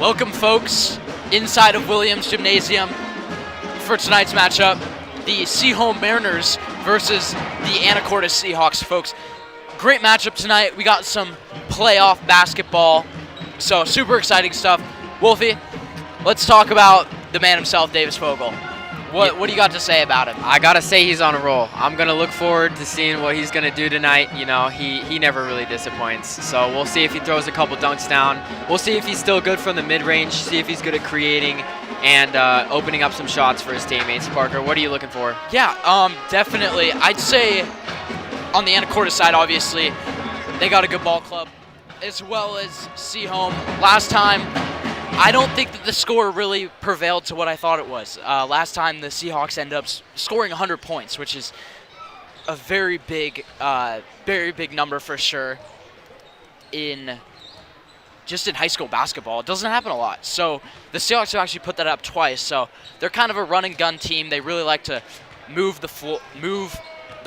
Welcome, folks, inside of Williams Gymnasium for tonight's matchup. The Sehome Mariners versus the Anacortes Seahawks, folks. Great matchup tonight. We got some playoff basketball, so super exciting stuff. Wolfie, let's talk about the man himself, Davis Fogel. What do you got to say about him? I got to say he's on a roll. I'm going to look forward to seeing what he's going to do tonight. You know, he never really disappoints. So we'll see if he throws a couple dunks down. We'll see if he's still good from the mid-range, see if he's good at creating and opening up some shots for his teammates. Parker, what are you looking for? Yeah, definitely. I'd say on the Anacortes side, obviously, they got a good ball club, as well as Sehome. Last time, I don't think that the score really prevailed to what I thought it was. Last time, the Seahawks ended up scoring 100 points, which is a very big number for sure in high school basketball. It doesn't happen a lot. So the Seahawks have actually put that up twice. So they're kind of a run and gun team. They really like to move the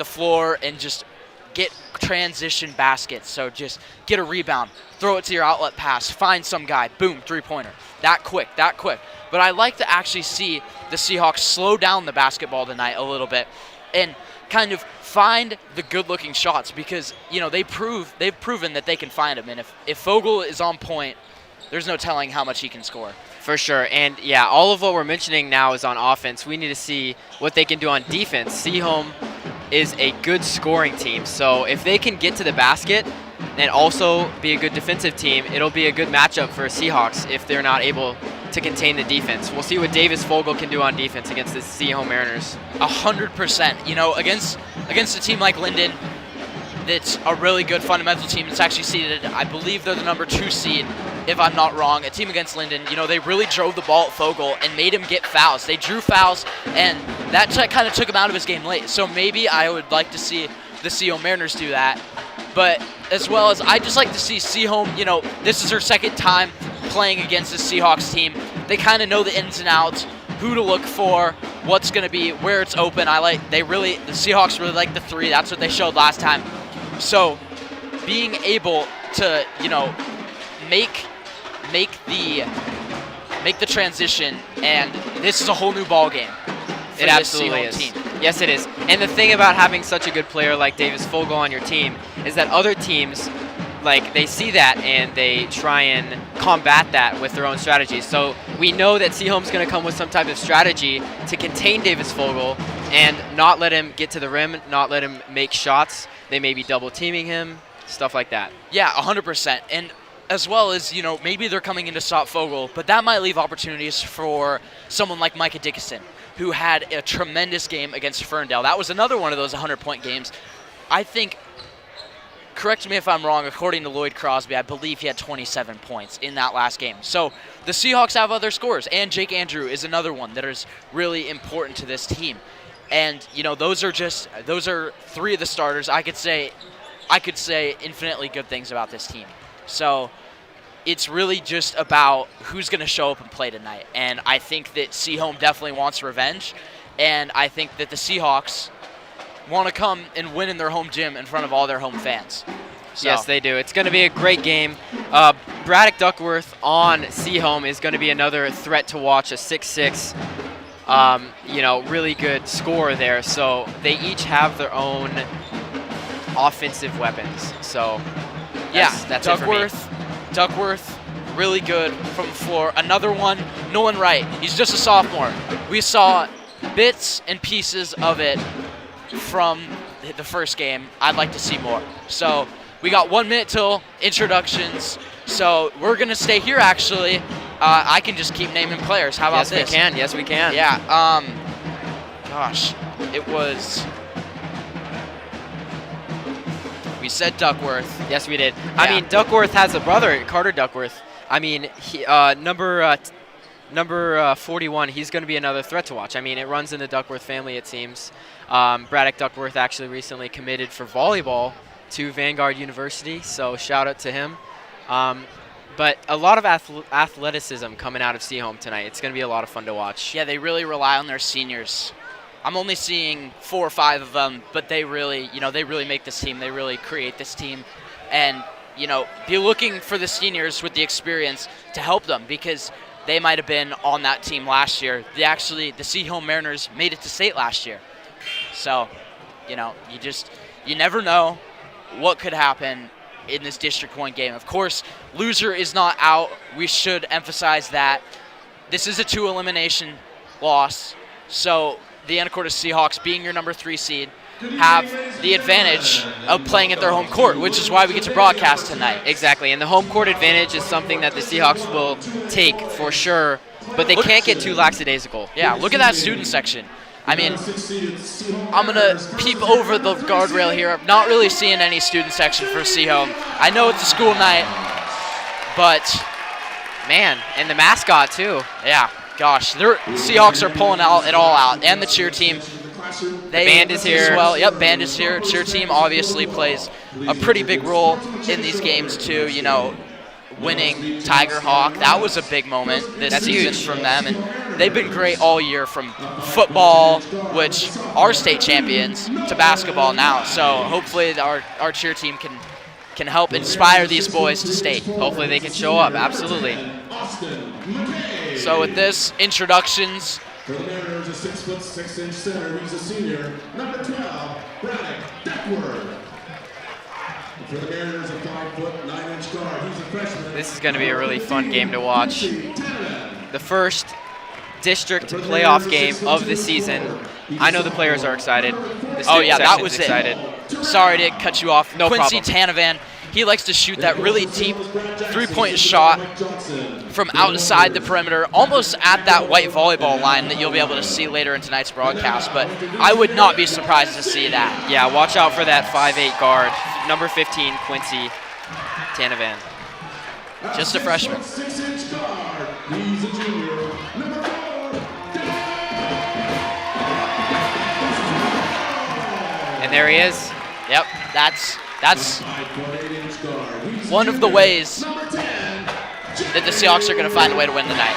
floor and just get transition baskets. So just get a rebound, throw it to your outlet pass, find some guy, boom, three-pointer. That quick. But I like to actually see the Seahawks slow down the basketball tonight a little bit and kind of find the good-looking shots because, you know, they've proven that they can find them. And if Fogel is on point, there's no telling how much he can score. For sure. And, yeah, all of what we're mentioning now is on offense. We need to see what they can do on defense. Sehome is a good scoring team. So if they can get to the basket and also be a good defensive team, it'll be a good matchup for Seahawks if they're not able to contain the defense. We'll see what Davis Fogel can do on defense against the Sehome Mariners. 100%. You know, against a team like Linden, that's a really good fundamental team. It's actually seeded, I believe they're the number 2 seed, if I'm not wrong. A team against Linden, you know, they really drove the ball at Fogel and made him get fouls. They drew fouls, and that kind of took him out of his game late. So maybe I would like to see the Sehome Mariners do that. But as well as I just like to see Sehome, you know, this is her second time playing against the Seahawks team. They kind of know the ins and outs, who to look for, what's going to be, where it's open. The Seahawks really like the three. That's what they showed last time. So being able to, you know, make the transition, and this is a whole new ball game. It absolutely is. Team. Yes, it is. And the thing about having such a good player like Davis Fogel on your team is that other teams, like, they see that and they try and combat that with their own strategies. So we know that Sehome's going to come with some type of strategy to contain Davis Fogel and not let him get to the rim, not let him make shots. They may be double teaming him, stuff like that. Yeah, 100%. And as well as, you know, maybe they're coming in to stop Fogel, but that might leave opportunities for someone like Micah Dickinson, who had a tremendous game against Ferndale. That was another one of those 100-point games. I think, correct me if I'm wrong, according to Lloyd Crosby, I believe he had 27 points in that last game. So the Seahawks have other scores, and Jake Andrew is another one that is really important to this team. And, you know, those are 3 of the starters. I could say infinitely good things about this team. So it's really just about who's going to show up and play tonight. And I think that Sehome definitely wants revenge. And I think that the Seahawks want to come and win in their home gym in front of all their home fans. So. Yes, they do. It's going to be a great game. Braddock Duckworth on Sehome is going to be another threat to watch, a 6'6", you know, really good scorer there. So they each have their own offensive weapons. So that's it for me. Duckworth, really good from the floor. Another one, Nolan Wright. He's just a sophomore. We saw bits and pieces of it from the first game. I'd like to see more. So we got 1 minute till introductions. So we're going to stay here, actually. I can just keep naming players. How about this? Yes, we can. Yeah. Gosh, it was... We said Duckworth. Yes, we did. Yeah. I mean, Duckworth has a brother, Carter Duckworth. I mean, number 41, he's going to be another threat to watch. I mean, it runs in the Duckworth family, it seems. Braddock Duckworth actually recently committed for volleyball to Vanguard University, so shout out to him. But a lot of athleticism coming out of Sehome tonight. It's going to be a lot of fun to watch. Yeah, they really rely on their seniors. I'm only seeing 4 or 5 of them, but they really make this team. They really create this team. And be looking for the seniors with the experience to help them, because they might have been on that team last year. The Sehome Mariners made it to state last year. So, you never know what could happen in this District 1 game. Of course, loser is not out. We should emphasize that. This is a 2-elimination loss. So the Anacortes Seahawks, being your number 3 seed, have the advantage of playing at their home court, which is why we get to broadcast tonight. Exactly, and the home court advantage is something that the Seahawks will take for sure, but they can't get too lackadaisical. Yeah, look at that student section. I mean, I'm going to peep over the guardrail here. I'm not really seeing any student section for Sehome. I know it's a school night, but... Man, and the mascot, too. Yeah, gosh. The Seahawks are pulling it all out, and the cheer team. The band is here. As well. Yep, band is here. Cheer team obviously plays a pretty big role in these games, too. Winning Tiger Hawk, that was a big moment this season from them, and they've been great all year, from football, which are state champions, to basketball now. So hopefully our cheer team can help inspire these boys to state. Hopefully they can show up, absolutely. So with this, introductions. For the Mariners, a 6'6" center, he's a senior, number 12, Braddock Duckworth. For the Mariners, a 5'9" guard, he's a freshman. This is going to be a really fun game to watch. The first district playoff game of the season. I know the players are excited. That was excited. Sorry to cut you off. No Quincy problem. Tanavan, he likes to shoot that really deep 3-point shot from outside the perimeter, almost at that white volleyball line that you'll be able to see later in tonight's broadcast. But I would not be surprised to see that. Yeah, watch out for that 5'8" guard, number 15, Quincy Tanavan. Just a freshman. 6" guard, he's a junior, number 4. And there he is. Yep, that's one of the ways that the Seahawks are going to find a way to win tonight.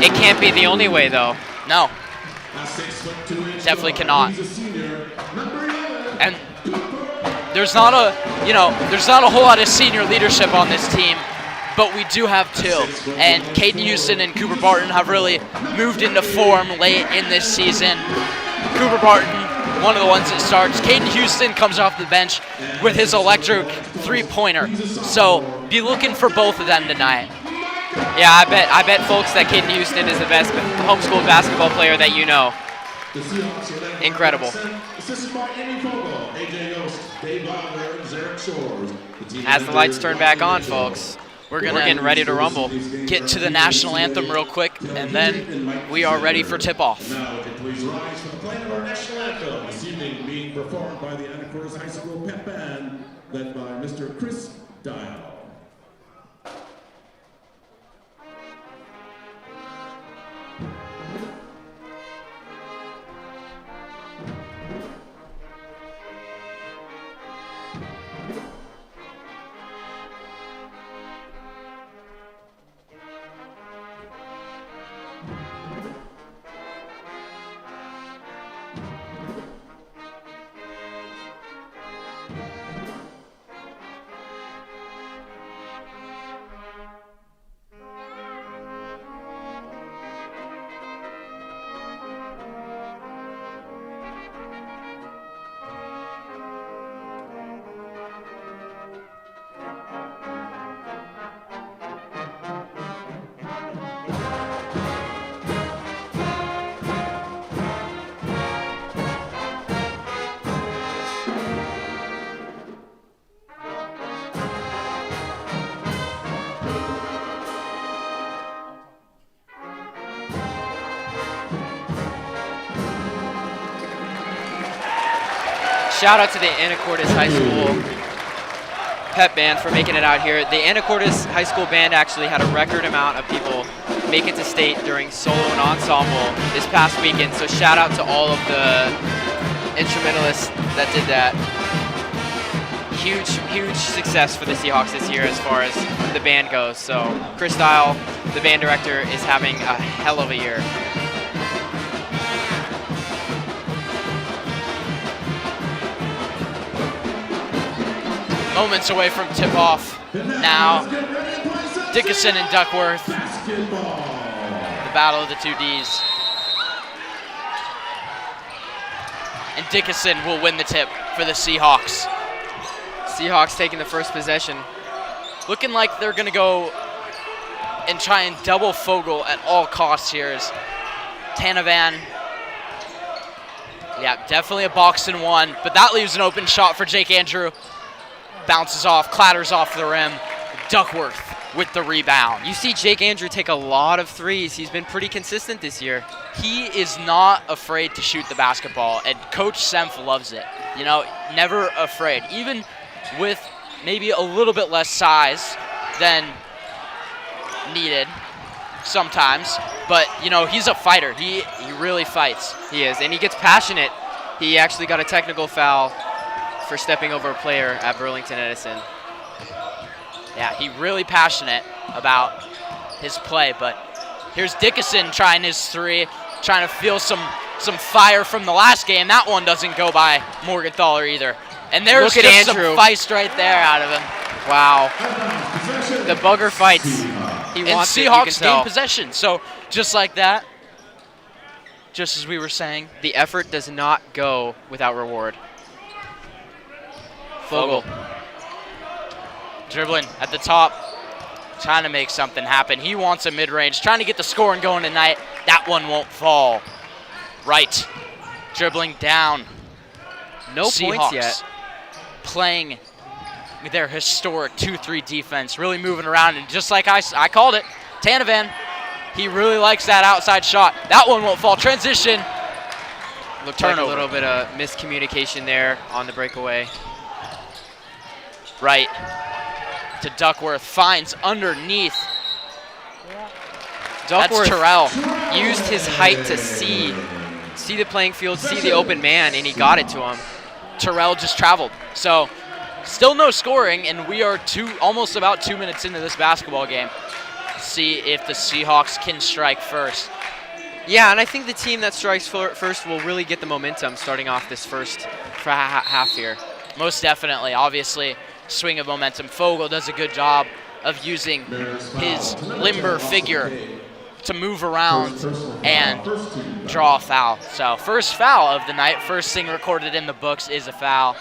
It can't be the only way, though. No, definitely cannot. And there's not a whole lot of senior leadership on this team, but we do have 2. And Caden Houston and Cooper Barton have really moved into form late in this season. Cooper Barton, one of the ones that starts. Caden Houston comes off the bench with his electric 3-pointer. So be looking for both of them tonight. Yeah, I bet folks that Caden Houston is the best homeschool basketball player that you know. Incredible. As the lights turn back on, folks, we're getting ready to rumble. Get to the national anthem real quick, and then we are ready for tip-off. Now, please rise for the playing of our national anthem. This evening being performed by the Anacortes High School Pep Band, led by Mr. Chris Dial. Shout out to the Anacortes High School Pep Band for making it out here. The Anacortes High School Band actually had a record amount of people make it to state during solo and ensemble this past weekend, so shout out to all of the instrumentalists that did that. Huge success for the Seahawks this year as far as the band goes. So Chris Dial, the band director, is having a hell of a year. moments away from tip-off. Now, Dickinson and Duckworth, the battle of the two Ds. And Dickinson will win the tip for the Seahawks. Seahawks taking the first possession. Looking like they're gonna go and try and double Fogel at all costs here is Tanavan. Yeah, definitely a box and one, but that leaves an open shot for Jake Andrew. Bounces off, clatters off the rim. Duckworth with the rebound. You see Jake Andrew take a lot of threes. He's been pretty consistent this year. He is not afraid to shoot the basketball, and Coach Senf loves it. You know, never afraid. Even with maybe a little bit less size than needed sometimes, but you know, he's a fighter. He really fights. He is, and he gets passionate. He actually got a technical foul for stepping over a player at Burlington Edison. Yeah, he's really passionate about his play, but here's Dickinson trying his three, trying to feel some fire from the last game. That one doesn't go by Morgenthaler either. And there's Look at just Andrew. some feist right there out of him. Wow. The bugger fights. He And wants Seahawks it, you gain can tell. possession. So just like that, just as we were saying. The effort does not go without reward. Fogel. Dribbling at the top, trying to make something happen. He wants a mid-range, trying to get the scoring going tonight. That one won't fall. Right. Dribbling down. No Seahawks points yet. playing their historic 2-3 defense, really moving around, and just like I called it, Tanavan, he really likes that outside shot. That one won't fall. Transition. Looked Turnover. like a little bit of miscommunication there on the breakaway. Right to Duckworth, finds underneath. Duckworth That's Terrell. used his height to see the playing field, see the open man, and he got it to him. Terrell just traveled. So still no scoring, and we are almost about 2 minutes into this basketball game. See if the Seahawks can strike first. Yeah, and I think the team that strikes first will really get the momentum starting off this first half here. Most definitely. Obviously, swing of momentum. Fogel does a good job of using his limber figure to move around and draw a foul. So first foul of the night. First thing recorded in the books is a foul.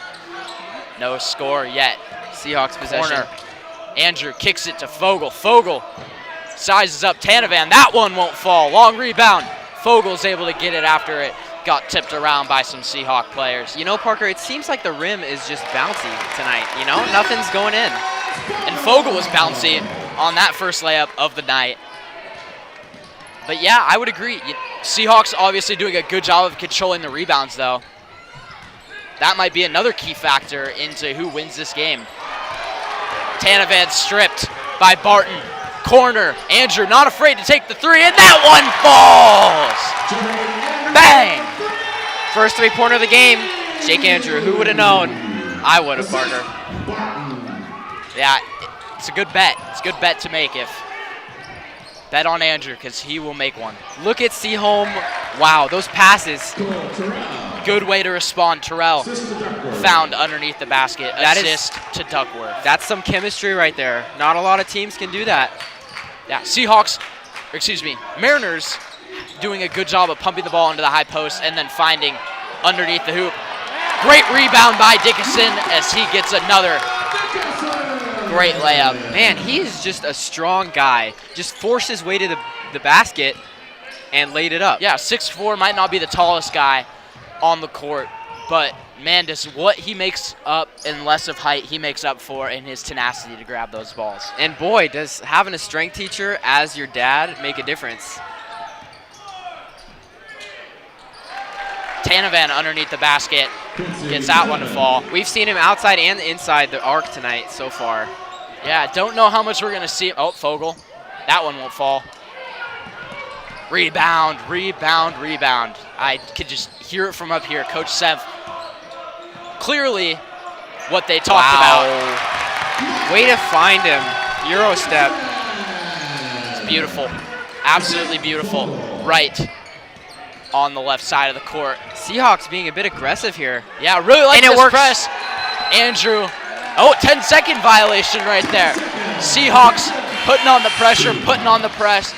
No score yet. Seahawks possession. Corner. Andrew kicks it to Fogel. Fogel sizes up Tanavan. That one won't fall. Long rebound. Fogel's able to get it after it got tipped around by some Seahawk players. You know, Parker, it seems like the rim is just bouncy tonight. You know, nothing's going in. And Fogel was bouncy on that first layup of the night. But yeah, I would agree. Seahawks obviously doing a good job of controlling the rebounds, though. That might be another key factor into who wins this game. Tanavan stripped by Barton. Corner. Andrew not afraid to take the three, and that one falls! Bang! First three-pointer of the game, Jake Andrew. Who would have known? I would have, Parker. Yeah, it's a good bet. It's a good bet to make if. Bet on Andrew, because he will make one. Look at Sehome. Wow, those passes. Good way to respond. Terrell found underneath the basket. That Assist to Duckworth. That's some chemistry right there. Not a lot of teams can do that. Yeah, Mariners doing a good job of pumping the ball into the high post and then finding underneath the hoop. Great rebound by Dickinson as he gets another great layup. Man, he is just a strong guy. Just forced his way to the basket and laid it up. Yeah, 6'4", might not be the tallest guy on the court, but man, does what he makes up in less of height, he makes up for in his tenacity to grab those balls. And boy, does having a strength teacher as your dad make a difference. Tanavan underneath the basket gets that one to fall. We've seen him outside and inside the arc tonight so far. Yeah, don't know how much we're going to see. Oh, Fogel. That one won't fall. Rebound, rebound, rebound. I could just hear it from up here. Coach Sev, clearly what they talked about. Way to find him. Euro step. It's beautiful. Absolutely beautiful. Right on the left side of the court. Seahawks being a bit aggressive here. Yeah, really like And it this works. press. Andrew Oh, 10-second violation right there. Seahawks putting on the pressure, putting on the press.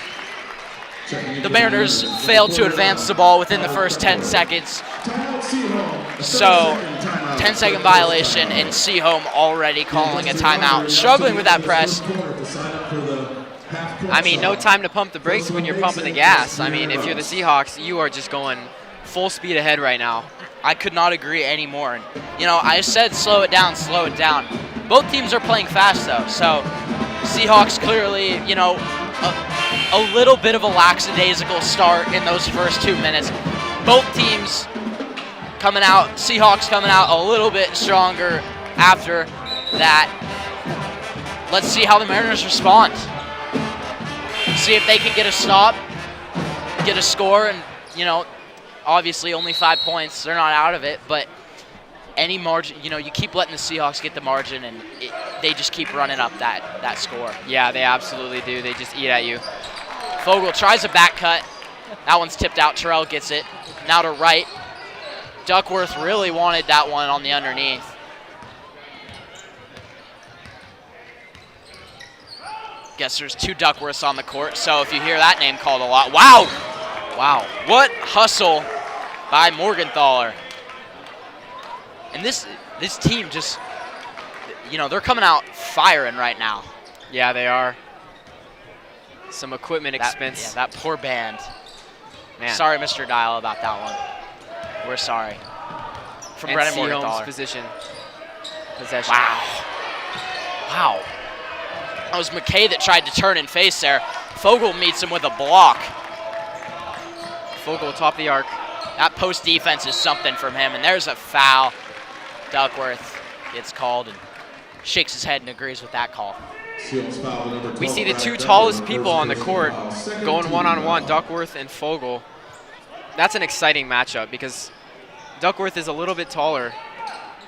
The Mariners failed to advance the ball within the first 10 seconds. So, 10-second violation, and Sehome already calling a timeout. Struggling with that press. I mean, no time to pump the brakes when you're pumping the gas. I mean, if you're the Seahawks, you are just going full speed ahead right now. I could not agree anymore. And, you know, I said slow it down, slow it down. Both teams are playing fast, though. So, Seahawks clearly, you know, a little bit of a lackadaisical start in those first 2 minutes. Both teams coming out, Seahawks coming out a little bit stronger after that. Let's see how the Mariners respond. See if they can get a stop, get a score, and, you know, obviously only 5 points. They're not out of it, but any margin, you know, you keep letting the Seahawks get the margin, and they just keep running up that score. Yeah, they absolutely do. They just eat at you. Fogle tries a back cut. That one's tipped out. Terrell gets it. Now to right. Duckworth really wanted that one on the underneath. Guess there's 2 Duckworths on the court, so if you hear that name called a lot. Wow! Wow. What hustle by Morgenthaler. And this team just, you know, they're coming out firing right now. Yeah, they are. Some equipment expense. Yeah, that poor band. Man. Sorry, Mr. Dial, about that one. We're sorry. From Brennan Morgenthaler. Possession. Wow. Wow. That was McKay that tried to turn and face there. Fogle meets him with a block. Fogle top of the arc. That post defense is something from him, and there's a foul. Duckworth gets called and shakes his head and agrees with that call. We see the 2 tallest people on the court going one-on-one, Duckworth and Fogle. That's an exciting matchup because Duckworth is a little bit taller,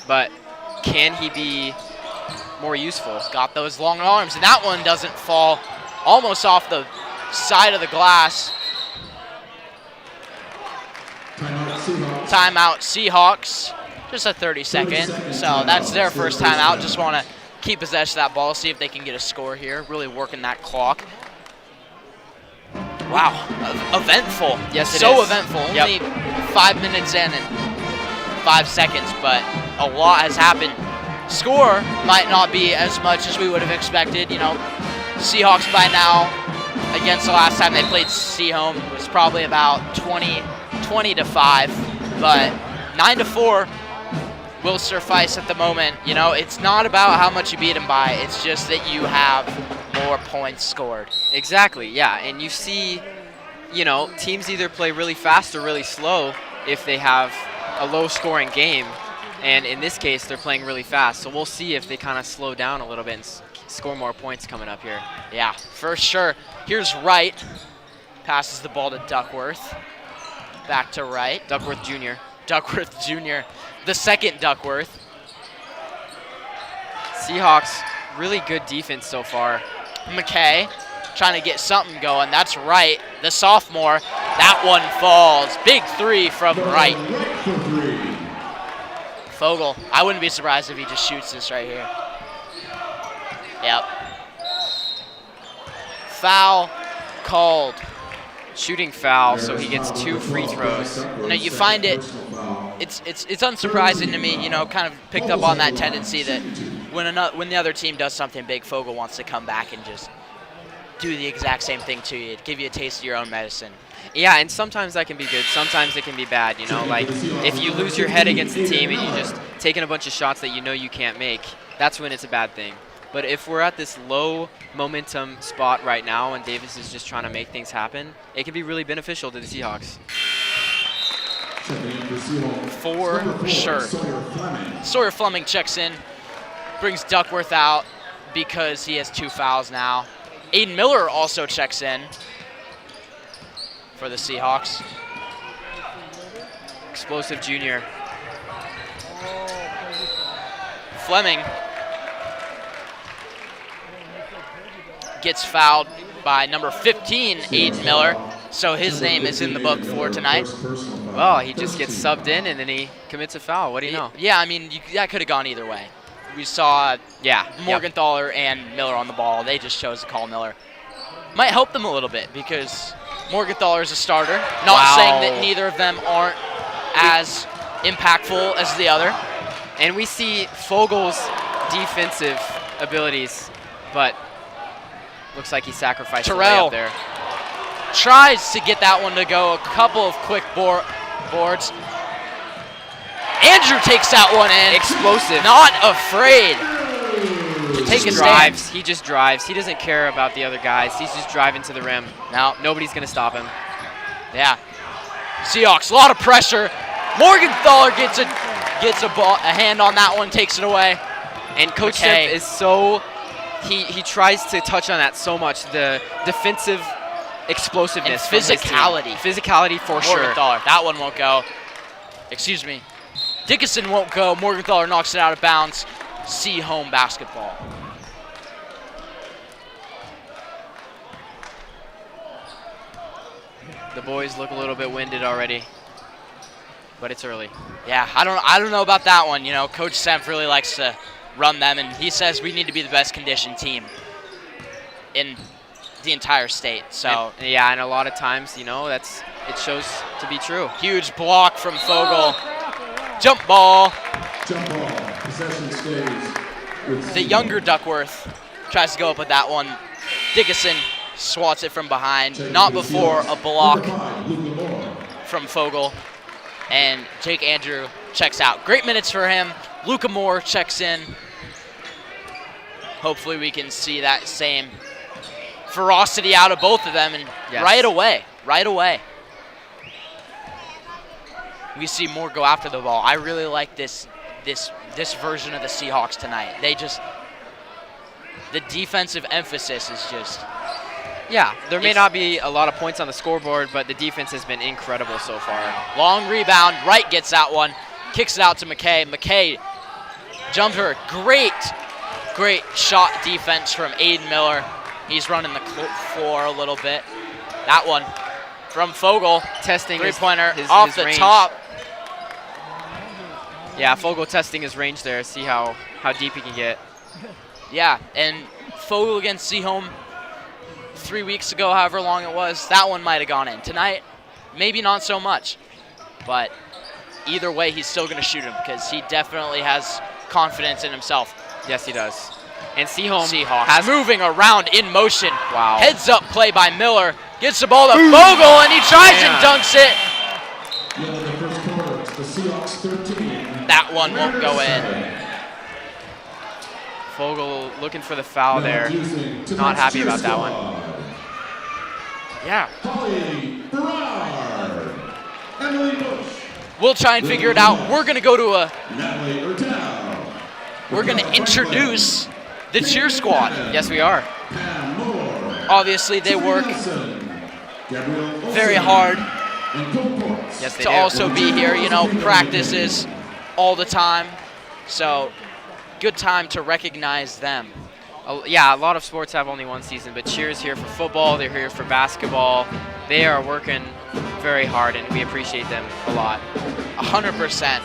but can he be more useful? He's got those long arms, and that one doesn't fall, almost off the side of the glass. Timeout Seahawks. Just a 30-second. So that's their first timeout. Just want to keep possession of that ball, see if they can get a score here. Really working that clock. Wow, eventful. Yes, it is. So eventful. Only 5 minutes in and 5 seconds, but a lot has happened. Score might not be as much as we would have expected. You know, Seahawks by now, against the last time they played Sehome, was probably about 20 to 5, but 9 to 4 will suffice at the moment. You know, it's not about how much you beat them by. It's just that you have more points scored. Exactly, yeah. And you see, you know, teams either play really fast or really slow if they have a low-scoring game. And in this case, they're playing really fast. So we'll see if they kind of slow down a little bit and score more points coming up here. Yeah, for sure. Here's Wright. Passes the ball to Duckworth. Back to Wright. Duckworth Jr. Duckworth Jr. The second Duckworth. Seahawks, really good defense so far. McKay trying to get something going. That's Wright, the sophomore. That one falls. Big 3 from Wright. Fogle. I wouldn't be surprised if he just shoots this right here. Yep. Foul called. Shooting foul, so he gets 2 free throws. You know, you find it's unsurprising to me, you know, kind of picked up on that tendency that when the other team does something big, Fogle wants to come back and just do the exact same thing to you, give you a taste of your own medicine. Yeah, and sometimes that can be good. Sometimes it can be bad, you know. Like, if you lose your head against the team and you just taking a bunch of shots that you know you can't make, that's when it's a bad thing. But if we're at this low momentum spot right now and Davis is just trying to make things happen, it can be really beneficial to the Seahawks. For sure. Sawyer Fleming checks in, brings Duckworth out because he has 2 fouls now. Aiden Miller also checks in for the Seahawks. Explosive junior. Fleming gets fouled by number 15, Aiden Miller. So his name is in the book for tonight. Well, he just gets subbed in and then he commits a foul. What do you know? Yeah, I mean, that could have gone either way. we saw Yeah. Morgenthaler and Miller on the ball. They just chose to call Miller. Might help them a little bit because Morgenthaler is a starter. Not saying that neither of them aren't as impactful as the other. And we see Fogel's defensive abilities, but looks like he sacrificed the layup there. Tries to get that one to go. A couple of quick boards. Andrew takes that one in. Explosive. Not afraid to take a stand. He just drives. He doesn't care about the other guys. He's just driving to the rim. Now nobody's going to stop him. Yeah. Seahawks, a lot of pressure. Morgenthaler gets a hand on that one, takes it away. And Coach Semp is so, he tries to touch on that so much. The defensive explosiveness. And physicality. Physicality for sure. Morgenthaler, that one won't go. Excuse me. Dickinson won't go. Morgenthaler knocks it out of bounds. Sehome basketball. The boys look a little bit winded already, but it's early. Yeah, I don't know about that one. You know, Coach Semp really likes to run them, and he says we need to be the best conditioned team in the entire state. So and a lot of times, you know, it shows to be true. Huge block from Fogel. Jump ball. Jump ball. Possession stays with The younger Duckworth tries to go up with that one. Dickinson swats it from behind, not before a block from Fogel. And Jake Andrew checks out. Great minutes for him. Luca Moore checks in. Hopefully we can see that same ferocity out of both of them, and right away. We see Moore go after the ball. I really like this version of the Seahawks tonight. The defensive emphasis is just. Yeah, there may not be a lot of points on the scoreboard, but the defense has been incredible so far. Long rebound. Wright gets that one. Kicks it out to McKay. McKay jumper. Great shot defense from Aiden Miller. He's running the floor a little bit. That one from Fogel. Testing three-pointer off the range. top. Yeah, Fogel testing his range there. See how deep he can get. Yeah, and Fogel against Sehome 3 weeks ago, however long it was, that one might have gone in. Tonight, maybe not so much. But either way, he's still going to shoot him because he definitely has confidence in himself. Yes, he does. And Sehome has moving around in motion. Wow. Heads up play by Miller. Gets the ball to Fogel, and he tries and dunks it. That one won't go in. Fogel looking for the foul there. Not happy about that one. Yeah. We'll try and figure it out. We're going to go to we're going to introduce the cheer squad. Yes, we are. Obviously, they work very hard to also be here. You know, practices all the time. So, good time to recognize them. Yeah, a lot of sports have only one season, but cheer's here for football. They're here for basketball. They are working very hard, and we appreciate them a lot. 100%.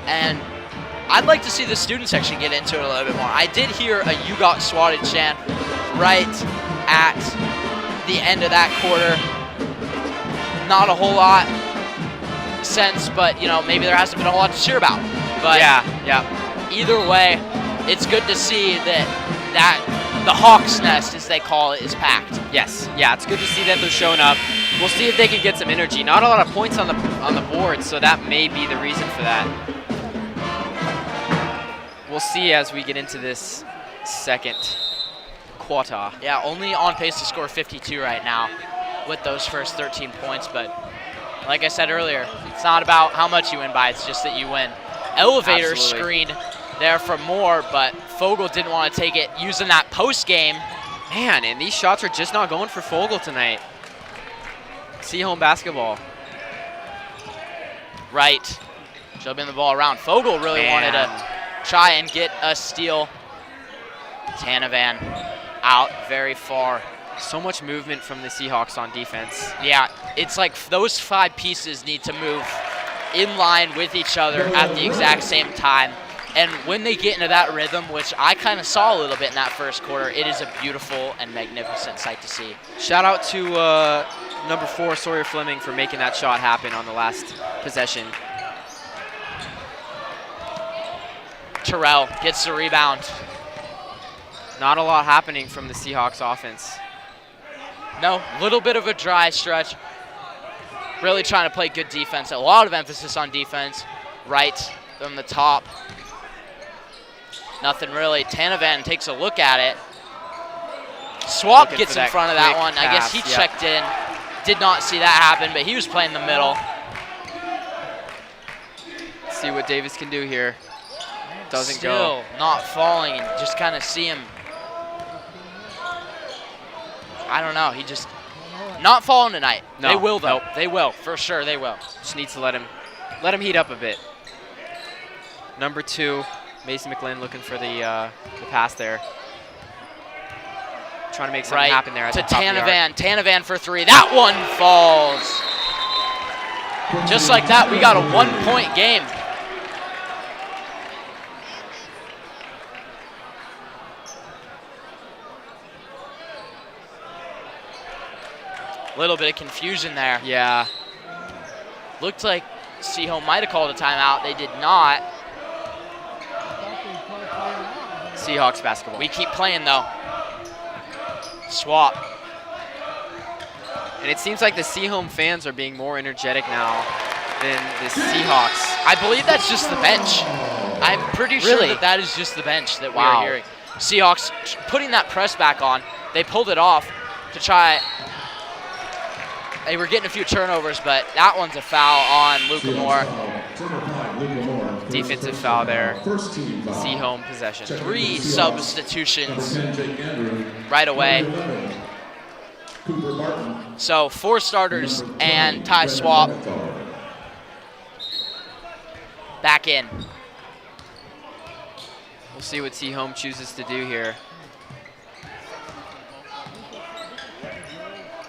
And I'd like to see the students actually get into it a little bit more. I did hear a "You Got Swatted" chant right at the end of that quarter. Not a whole lot sense, but you know, maybe there hasn't been a whole lot to cheer about. But yeah. Either way, it's good to see that the Hawks Nest, as they call it, is packed. Yes, yeah, it's good to see that they're showing up. We'll see if they can get some energy. Not a lot of points on the board, so that may be the reason for that. We'll see as we get into this second quarter. Yeah, only on pace to score 52 right now with those first 13 points. But like I said earlier, it's not about how much you win by, it's just that you win. Elevator screen there from Moore, but Fogel didn't want to take it using that post game. Man, and these shots are just not going for Fogel tonight. Sehome basketball. Right. Shoving the ball around. Fogel really wanted to try and get a steal. Tanavan out very far. So much movement from the Seahawks on defense. Yeah, it's like those 5 pieces need to move in line with each other at the exact same time. And when they get into that rhythm, which I kind of saw a little bit in that first quarter, it is a beautiful and magnificent sight to see. Shout out to number 4, Sawyer Fleming, for making that shot happen on the last possession. Terrell gets the rebound. Not a lot happening from the Seahawks offense. No, little bit of a dry stretch. Really trying to play good defense. A lot of emphasis on defense. Right from the top. Nothing really. Tanavan takes a look at it. Swap gets in front of that one. I guess he checked in. Did not see that happen, but he was playing the middle. Let's see what Davis can do here. Doesn't Still go. not falling, and just kind of see him. I don't know. He just not falling tonight. No, they will though. nope. They will for sure. They will. Just needs to let him heat up a bit. Number 2, Mason McLean looking for the pass there. Trying to make something happen there at to the top of the arc. Tanavan for 3. That one falls. Just like that, we got a 1-point game. Little bit of confusion there. Yeah. Looked like Sehome might have called a timeout. They did not. Seahawks basketball. We keep playing though. Swap. And it seems like the Sehome fans are being more energetic now than the Seahawks. I believe that's just the bench. I'm pretty sure that is just the bench that we are hearing. Seahawks putting that press back on. They pulled it off to try. They were getting a few turnovers, but that one's a foul on Luca Moore. Defensive foul there. Sehome possession. 3 substitutions right away. So 4 starters and Ty Swap back in. We'll see what Sehome chooses to do here.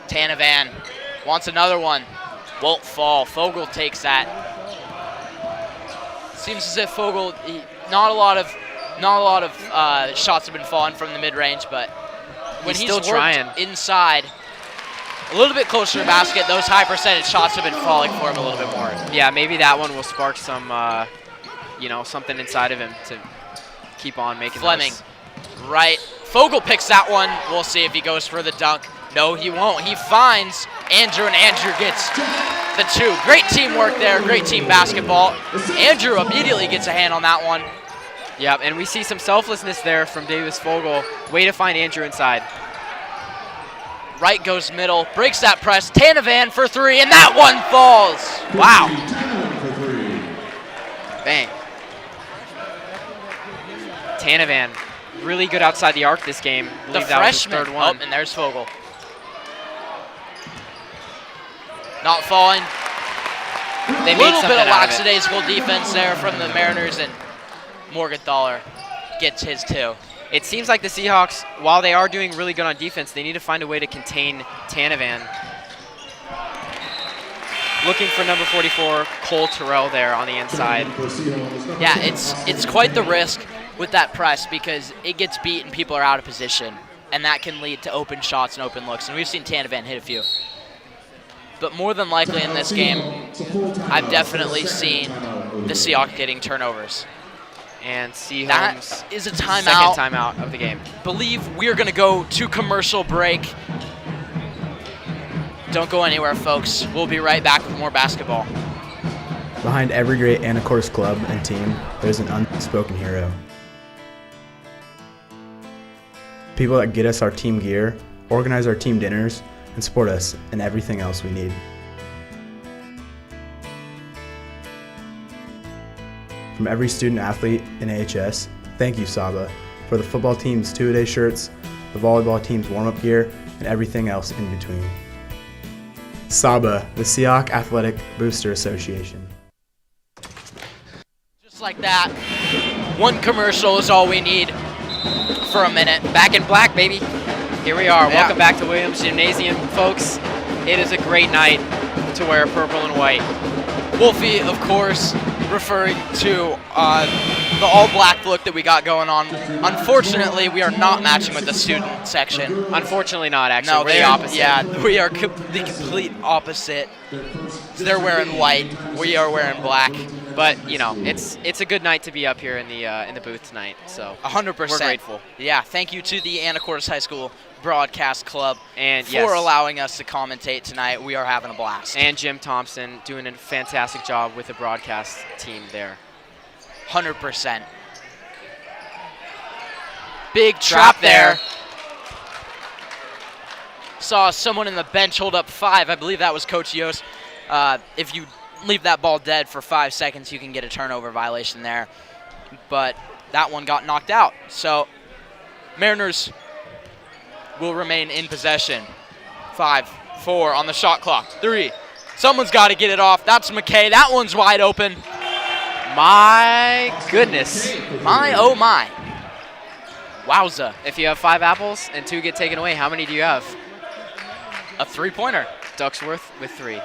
Tanavan wants another one. Won't fall. Fogel takes that. Seems as if Fogel, not a lot of shots have been falling from the mid-range, but when he's still trying inside, a little bit closer to the basket, those high percentage shots have been falling for him a little bit more. Yeah, maybe that one will spark some, something inside of him to keep on making Fleming, those. right. Fogel picks that one. We'll see if he goes for the dunk. No, he won't. He finds Andrew, and Andrew gets the 2. Great teamwork there. Great team basketball. Andrew immediately gets a hand on that one. Yep, and we see some selflessness there from Davis Fogel. Way to find Andrew inside. Right goes middle, breaks that press. Tanavan for 3, and that one falls. Wow. Bang. Tanavan, really good outside the arc this game. The that freshman. was his 3rd one. Oh, and there's Fogel. Not falling. They A made little something bit of out of it. lackadaisical defense there from the Mariners, and Morgenthaler gets his 2. It seems like the Seahawks, while they are doing really good on defense, they need to find a way to contain Tanavan. Looking for number 44, Cole Terrell there on the inside. Yeah, it's quite the risk with that press because it gets beat and people are out of position, and that can lead to open shots and open looks, and we've seen Tanavan hit a few. But more than likely in this game, I've definitely seen the Seahawks getting turnovers. And Sehome's that is a timeout. Second timeout of the game. Believe we're going to go to commercial break. Don't go anywhere, folks. We'll be right back with more basketball. Behind every great Anacortes club and team, there's an unspoken hero. People that get us our team gear, organize our team dinners, and support us in everything else we need. From every student athlete in AHS, thank you, Saba, for the football team's two-a-day shirts, the volleyball team's warm-up gear, and everything else in between. Saba, the Seahawk Athletic Booster Association. Just like that, one commercial is all we need for a minute. Back in black, baby. Here we are. Welcome back to Williams Gymnasium, folks. It is a great night to wear purple and white. Wolfie, of course, referring to the all-black look that we got going on. Unfortunately, we are not matching with the student section. Unfortunately not, actually. No, we're the opposite. Yeah, we are the complete opposite. They're wearing white. We are wearing black. But you know, it's a good night to be up here in the booth tonight. So 100%. We're grateful. Yeah, thank you to the Anacortes High School Broadcast Club and for allowing us to commentate tonight. We are having a blast. And Jim Thompson doing a fantastic job with the broadcast team there. 100%. Big trap there. Saw someone in the bench hold up 5. I believe that was Coach Yost. If you leave that ball dead for 5 seconds, you can get a turnover violation there. But that one got knocked out. So Mariners will remain in possession. 5, 4 on the shot clock. 3. Someone's got to get it off. That's McKay. That one's wide open. My goodness. My, oh my. Wowza. If you have 5 apples and 2 get taken away, how many do you have? A 3-pointer. Ducksworth with 3.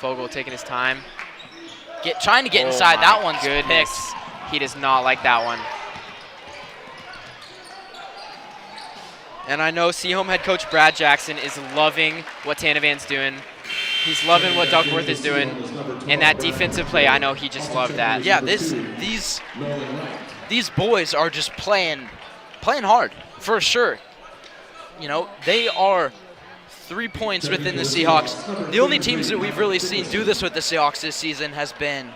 Fogel taking his time. Trying to get inside. That one's goodness. picked. He does not like that one. And I know Sehome head coach Brad Jackson is loving what Tanavan's doing. He's loving what Duckworth is doing. And that defensive play, I know he just loved that. Yeah, these boys are just playing hard, for sure. You know, they are 3 points within the Seahawks. The only teams that we've really seen do this with the Seahawks this season has been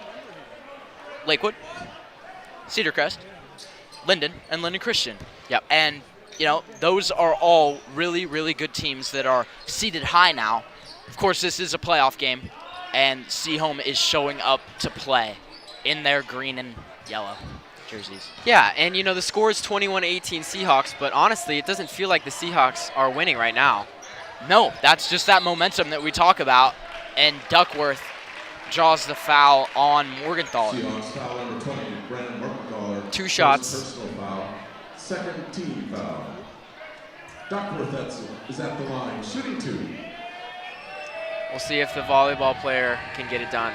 Lakewood, Cedar Crest, Linden, and Linden Christian. Yep. And, you know, those are all really, really good teams that are seated high now. Of course, this is a playoff game, and Sehome is showing up to play in their green and yellow jerseys. Yeah, and, you know, the score is 21-18 Seahawks, but honestly, it doesn't feel like the Seahawks are winning right now. No, that's just that momentum that we talk about, and Duckworth draws the foul on Morgenthaler. Seahawks foul number 20, Brandon Morgenthaler. 2 shots. Personal foul. Second team foul. Duckworth is at the line, shooting 2. We'll see if the volleyball player can get it done.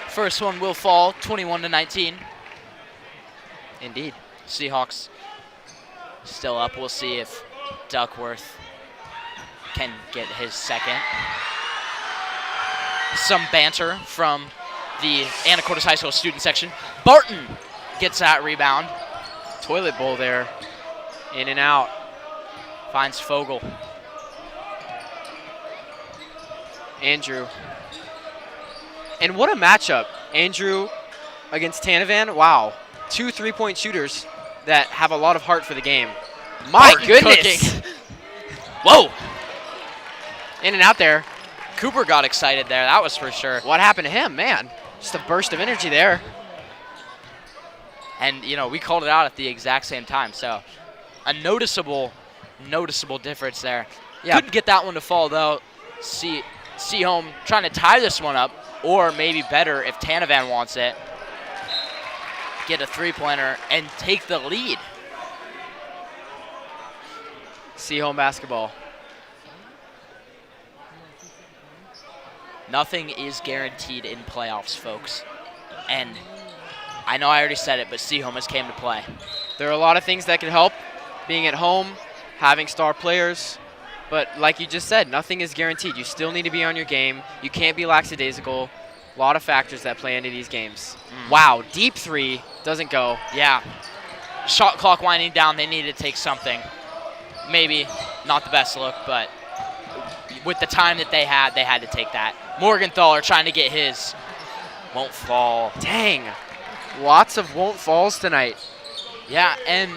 First one will fall, 21-19. Indeed. Seahawks still up. We'll see if Duckworth can get his second. Some banter from the Anacortes High School student section. Barton gets that rebound. Toilet bowl there. In and out. Finds Fogel. Andrew. And what a matchup. Andrew against Tanavan. Wow. 2 3-point shooters that have a lot of heart for the game. My Barton goodness. cooking. Whoa. In and out there. Cooper got excited there. That was for sure. What happened to him? Man, just a burst of energy there. And, you know, we called it out at the exact same time. So a noticeable difference there. Yeah. Couldn't get that one to fall, though. Sehome trying to tie this one up, or maybe better if Tanavan wants it, get a 3-pointer and take the lead. Sehome basketball. Nothing is guaranteed in playoffs, folks. And I know I already said it, but Sehome has came to play. There are a lot of things that can help. Being at home, having star players. But like you just said, nothing is guaranteed. You still need to be on your game. You can't be lackadaisical. A lot of factors that play into these games. Wow, deep 3 doesn't go. Yeah. Shot clock winding down. They needed to take something. Maybe not the best look, but with the time that they had to take that. Morgenthaler trying to get his. Won't fall. Dang. Lots of won't falls tonight. Yeah, and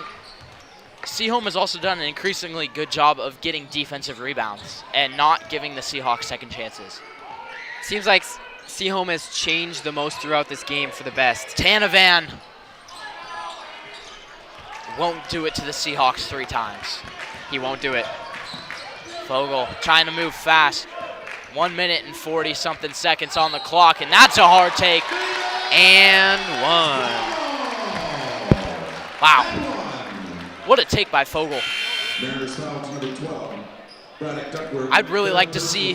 Sehome has also done an increasingly good job of getting defensive rebounds and not giving the Seahawks second chances. Seems like Sehome has changed the most throughout this game for the best. Tanavan won't do it to the Seahawks 3 times. He won't do it. Fogel trying to move fast. 1 minute and 40-something seconds on the clock, and that's a hard take. And 1. Wow. What a take by Fogel. Mariners foul number 12. I'd really like to see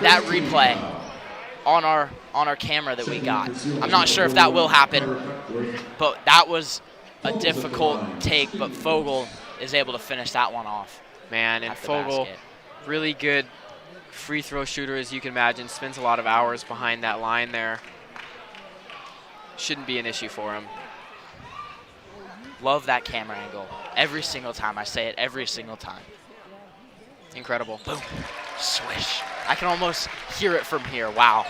that replay on our camera that we got. I'm not sure if that will happen, but that was a difficult take, but Fogel is able to finish that one off. Man, and Fogel, really good free throw shooter, as you can imagine, spends a lot of hours behind that line there. Shouldn't be an issue for him. Love that camera angle. Every single time. I say it every single time. Incredible. Boom. Swish. I can almost hear it from here. Wow.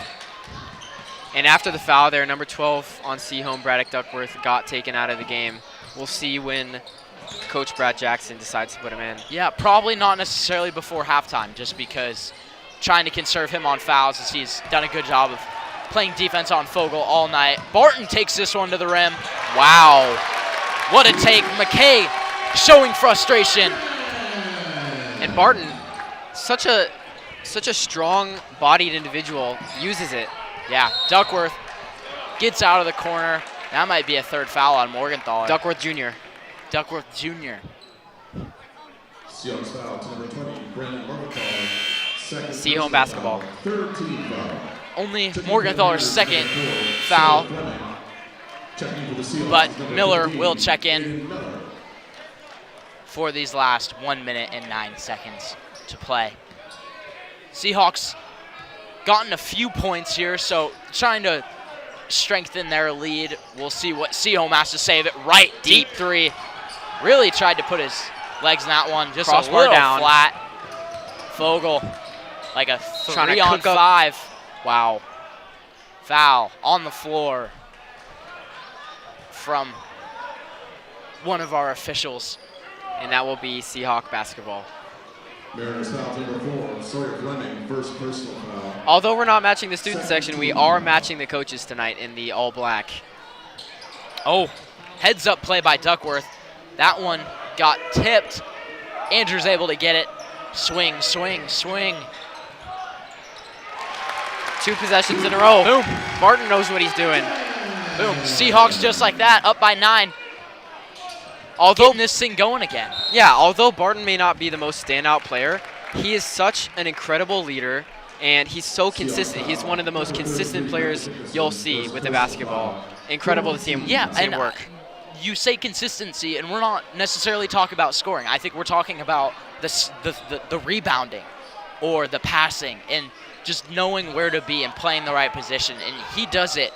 And after the foul there, number 12 on Sehome, Braddock Duckworth, got taken out of the game. We'll see when Coach Brad Jackson decides to put him in. Yeah, probably not necessarily before halftime, just because trying to conserve him on fouls, as he's done a good job of playing defense on Fogel all night. Barton takes this one to the rim. Wow. What a take. McKay showing frustration. And Barton, such a strong-bodied individual, uses it. Yeah, Duckworth gets out of the corner. That might be a third foul on Morgenthaler. Duckworth Jr. Duckworth Jr. Seahawks foul to number 20, Brandon Morgenthaler. Sehome basketball. Only Morgenthaler's second foul, but Miller will check in for these last 1 minute and 9 seconds to play. Seahawks gotten a few points here, so trying to strengthen their lead. We'll see what Sehome has to say of it. Right, deep three. Really tried to put his legs in that one. Just crossbar a little down. Flat. Fogel, like a 3-on-5. Wow. Foul on the floor from one of our officials. And that will be Seahawk basketball. Mariners foul number 4, Sawyer Fleming, first personal foul. Although we're not matching the student section, we are matching the coaches tonight in the all-black. Oh, heads-up play by Duckworth. That one got tipped. Andrew's able to get it. Swing, swing, swing. 2 possessions in a row. Boom. Barton knows what he's doing. Boom. Seahawks just like that, up by 9. Although getting this thing going again. Yeah, although Barton may not be the most standout player, he is such an incredible leader, and he's so consistent. He's one of the most consistent players you'll see with the basketball. Incredible to see him, work. You say consistency, and we're not necessarily talking about scoring. I think we're talking about the rebounding or the passing and just knowing where to be and playing the right position. And he does it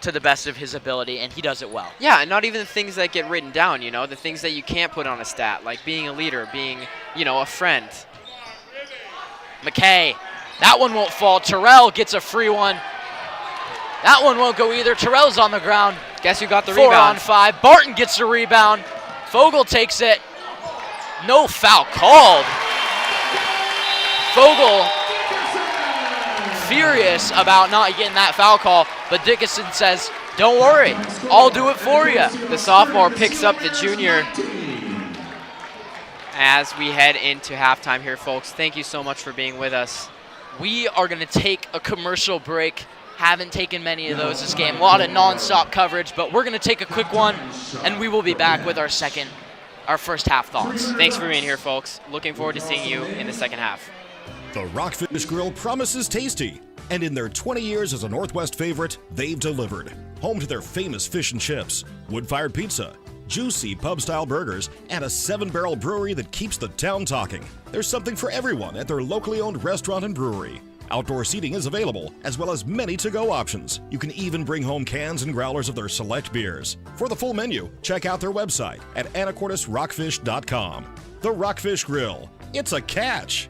to the best of his ability, and he does it well. Yeah, and not even the things that get written down, you know, the things that you can't put on a stat, like being a leader, being, you know, a friend. McKay, that one won't fall. Terrell gets a free one. That one won't go either. Terrell's on the ground. Guess who got the rebound? 4-on-5. Barton gets the rebound. Fogel takes it. No foul called. Fogel furious about not getting that foul call, but Dickinson says, don't worry, I'll do it for you. The sophomore picks up the junior as we head into halftime here, folks. Thank you so much for being with us. We are going to take a commercial break. Haven't taken many of those this game. A lot of non-stop coverage, but we're going to take a quick one, and we will be back with our first half thoughts. Thanks for being here, folks. Looking forward to seeing you in the second half. The Rockfish Grill promises tasty, and in their 20 years as a Northwest favorite, they've delivered. Home to their famous fish and chips, wood-fired pizza, juicy pub-style burgers, and a 7-barrel brewery that keeps the town talking. There's something for everyone at their locally owned restaurant and brewery. Outdoor seating is available, as well as many to-go options. You can even bring home cans and growlers of their select beers. For the full menu, check out their website at anacortesrockfish.com. The Rockfish Grill. It's a catch!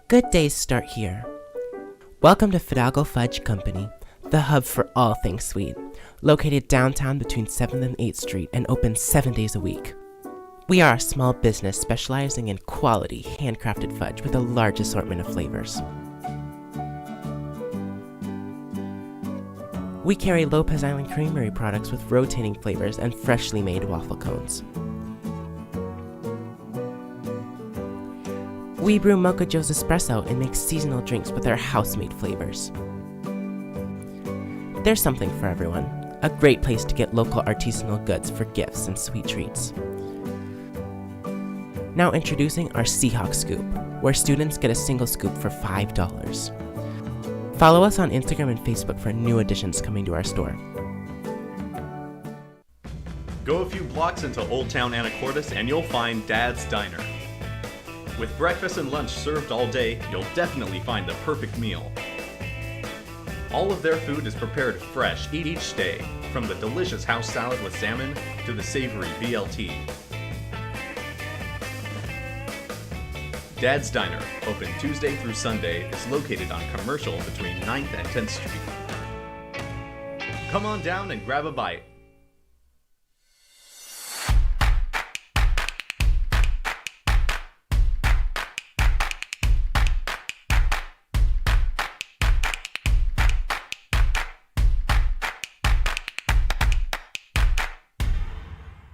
Good days start here. Welcome to Fidalgo Fudge Company, the hub for all things sweet, located downtown between 7th and 8th Street and open 7 days a week. We are a small business specializing in quality, handcrafted fudge with a large assortment of flavors. We carry Lopez Island Creamery products with rotating flavors and freshly made waffle cones. We brew Mocha Joe's Espresso and make seasonal drinks with our house-made flavors. There's something for everyone. A great place to get local artisanal goods for gifts and sweet treats. Now introducing our Seahawk Scoop, where students get a single scoop for $5. Follow us on Instagram and Facebook for new additions coming to our store. Go a few blocks into Old Town Anacortes and you'll find Dad's Diner. With breakfast and lunch served all day, you'll definitely find the perfect meal. All of their food is prepared fresh each day, from the delicious house salad with salmon to the savory BLT. Dad's Diner, open Tuesday through Sunday, is located on Commercial between 9th and 10th Street. Come on down and grab a bite.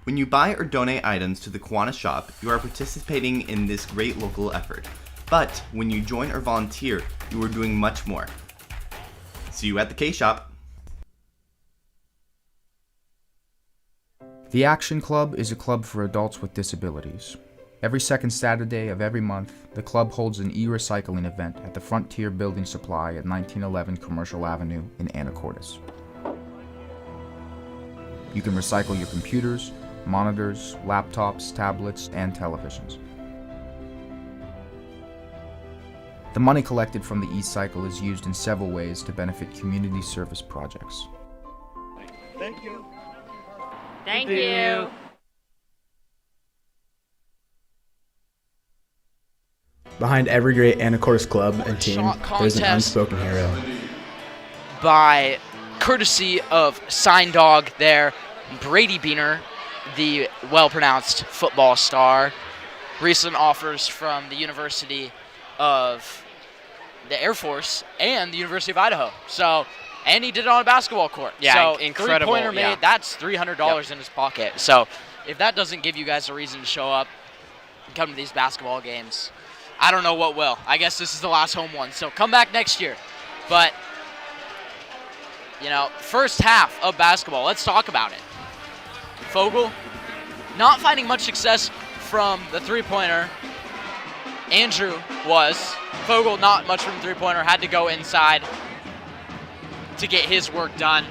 When you buy or donate items to the Kiwanis shop, you are participating in this great local effort. But when you join or volunteer, you are doing much more. See you at the K-Shop. The Action Club is a club for adults with disabilities. Every second Saturday of every month, the club holds an e-recycling event at the Frontier Building Supply at 1911 Commercial Avenue in Anacortes. You can recycle your computers, monitors, laptops, tablets, and televisions. The money collected from the e-cycle is used in several ways to benefit community service projects. Thank you. Thank you. Behind every great Anacortes club and team, Shot there's an contest. unspoken hero. By courtesy of Sign Dog there, Brady Beaner, the well-pronounced football star. Recent offers from the University of the Air Force and the University of Idaho. So, and he did it on a basketball court. Yeah, so incredible. Three-pointer made, Yeah. that's $300 in his pocket. So if that doesn't give you guys a reason to show up and come to these basketball games, I don't know what will. I guess this is the last home one. So come back next year. But, you know, first half of basketball, let's talk about it. Fogel, not finding much success from the three-pointer. Andrew was. Fogel, not much from the three-pointer, had to go inside to get his work done.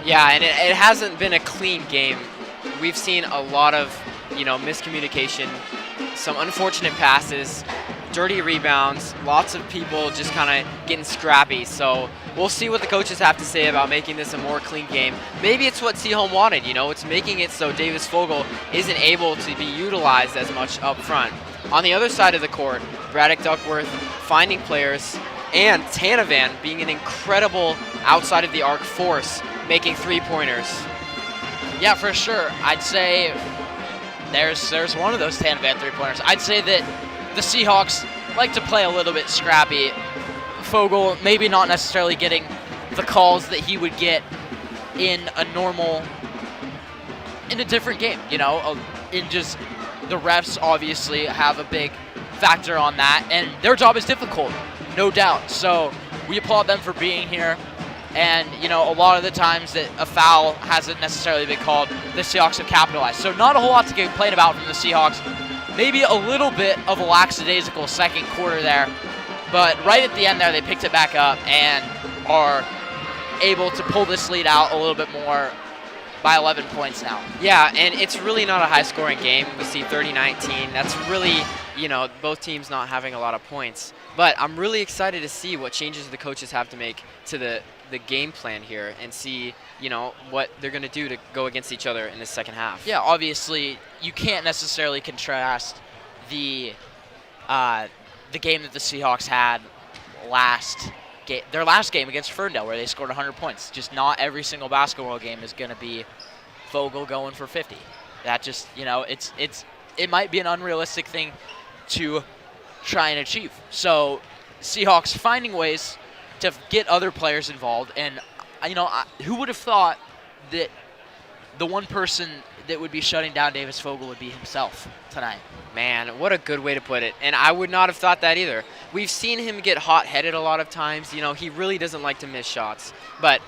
Yeah, and it hasn't been a clean game. We've seen a lot of, miscommunication, some unfortunate passes, dirty rebounds, lots of people just kind of getting scrappy. So we'll see what the coaches have to say about making this a more clean game. Maybe it's what Sehome wanted, it's making it so Davis Fogel isn't able to be utilized as much up front. On the other side of the court, Braddock Duckworth finding players, and Tanavan being an incredible outside of the arc force, making three-pointers. Yeah, for sure. I'd say there's one of those Tanavan three-pointers. I'd say that the Seahawks like to play a little bit scrappy. Fogel maybe not necessarily getting the calls that he would get in a different game, in just the refs obviously have a big factor on that, and their job is difficult, no doubt. So we applaud them for being here. And, a lot of the times that a foul hasn't necessarily been called, the Seahawks have capitalized. So not a whole lot to complain about from the Seahawks. Maybe a little bit of a lackadaisical second quarter there. But right at the end there, they picked it back up and are able to pull this lead out a little bit more by 11 points now. Yeah, and it's really not a high-scoring game. We see 30-19. That's really, both teams not having a lot of points. But I'm really excited to see what changes the coaches have to make to the game plan here and see, what they're going to do to go against each other in the second half. Yeah, obviously, you can't necessarily contrast the game that the Seahawks had their last game against Ferndale, where they scored 100 points. Just not every single basketball game is going to be Fogel going for 50. That just, it might be an unrealistic thing to try and achieve. So Seahawks finding ways to get other players involved. And, who would have thought that the one person that would be shutting down Davis Fogel would be himself tonight? Man, what a good way to put it. And I would not have thought that either. we've seen him get hot-headed a lot of times. You know, he really doesn't like to miss shots. But,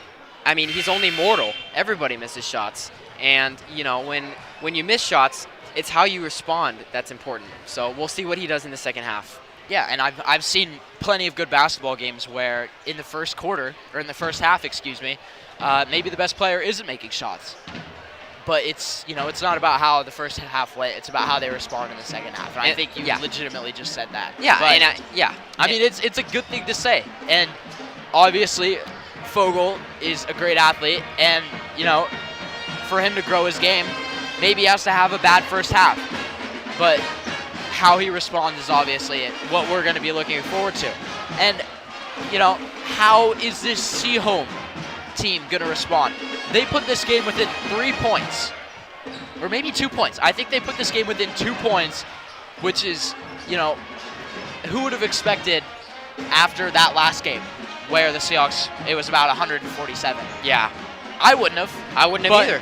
I mean, he's only mortal. Everybody misses shots. And, you know, when you miss shots, it's how you respond that's important. So we'll see what he does in the second half. Yeah, and I've seen plenty of good basketball games where in the first quarter, or in the first half, excuse me, maybe the best player isn't making shots. But it's not about how the first half went. It's about how they respond in the second half. And I think you legitimately just said that. Yeah, but, I mean, it's a good thing to say. And obviously, Fogel is a great athlete, and for him to grow his game, maybe he has to have a bad first half. But how he responds is obviously what we're going to be looking forward to. And how is this Sehome team going to respond? They put this game within 3 points, or maybe 2 points. I think they put this game within 2 points, which is, who would have expected after that last game where the Seahawks, it was about 147. Yeah. I wouldn't have. I wouldn't have either.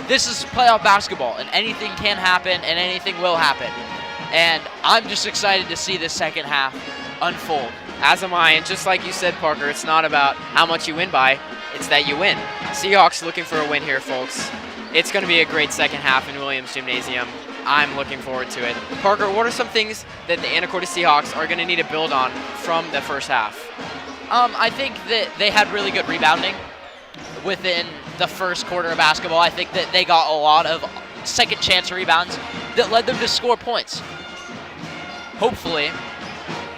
This is playoff basketball, and anything can happen, and anything will happen. And I'm just excited to see this second half unfold. As am I, and just like you said, Parker, it's not about how much you win by, it's that you win. Seahawks looking for a win here, folks. It's going to be a great second half in Williams Gymnasium. I'm looking forward to it. Parker, what are some things that the Anacortes Seahawks are going to need to build on from the first half? I think that they had really good rebounding within the first quarter of basketball. I think that they got a lot of second chance rebounds that led them to score points. Hopefully,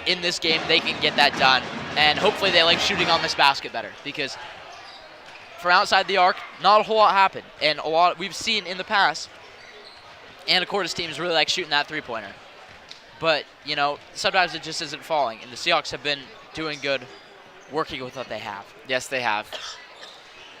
in this game, they can get that done. And hopefully they like shooting on this basket better, because from outside the arc, not a whole lot happened. And a lot we've seen in the past, Anacortes teams really like shooting that three-pointer. But, sometimes it just isn't falling. And the Seahawks have been doing good working with what they have. Yes, they have.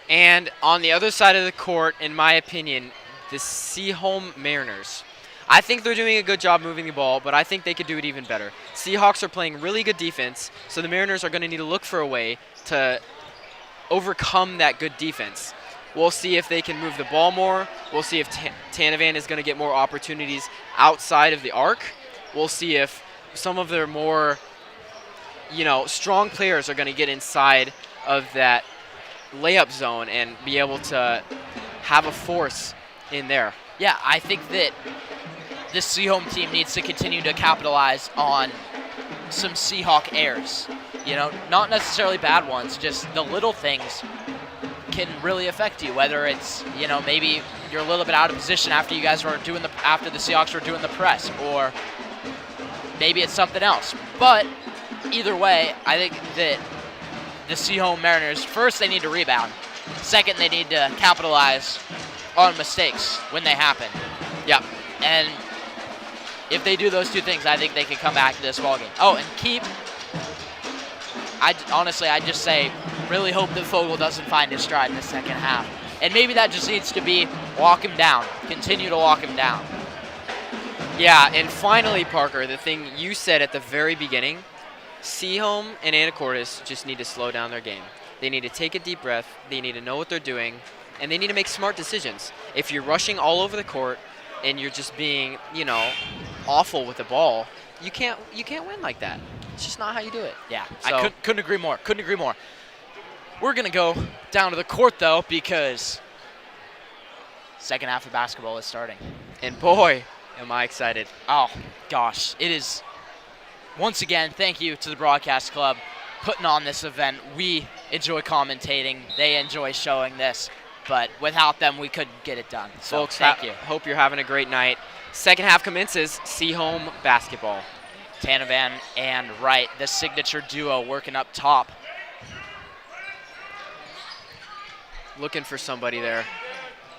And on the other side of the court, in my opinion, the Sehome Mariners. I think they're doing a good job moving the ball, but I think they could do it even better. Seahawks are playing really good defense, so the Mariners are going to need to look for a way to overcome that good defense. We'll see if they can move the ball more. We'll see if Tanavan is going to get more opportunities outside of the arc. We'll see if some of their more, strong players are going to get inside of that layup zone and be able to have a force in there. Yeah, I think that this Sehome team needs to continue to capitalize on some Seahawk errors. Not necessarily bad ones, just the little things can really affect you. Whether it's, maybe you're a little bit out of position after the Seahawks were doing the press, or maybe it's something else. But either way, I think that the Sehome Mariners, first they need to rebound. Second, they need to capitalize on mistakes when they happen. Yeah. And if they do those two things, I think they can come back to this ballgame. Oh, and I just say, really hope that Fogel doesn't find his stride in the second half. And maybe that just needs to be walk him down. Continue to walk him down. Yeah, and finally, Parker, the thing you said at the very beginning, Sehome and Anacortes just need to slow down their game. They need to take a deep breath. They need to know what they're doing. And they need to make smart decisions. If you're rushing all over the court and you're just being, awful with the ball, you can't win like that. It's just not how you do it. Yeah, so. I couldn't agree more. Couldn't agree more. We're going to go down to the court, though, because second half of basketball is starting. And boy, am I excited. Oh, gosh. It is, once again, thank you to the Broadcast Club putting on this event. We enjoy commentating. They enjoy showing this. But without them, we couldn't get it done. So, folks, thank you. Hope you're having a great night. Second half commences, Sehome basketball. Tanavan and Wright, the signature duo working up top. Looking for somebody there.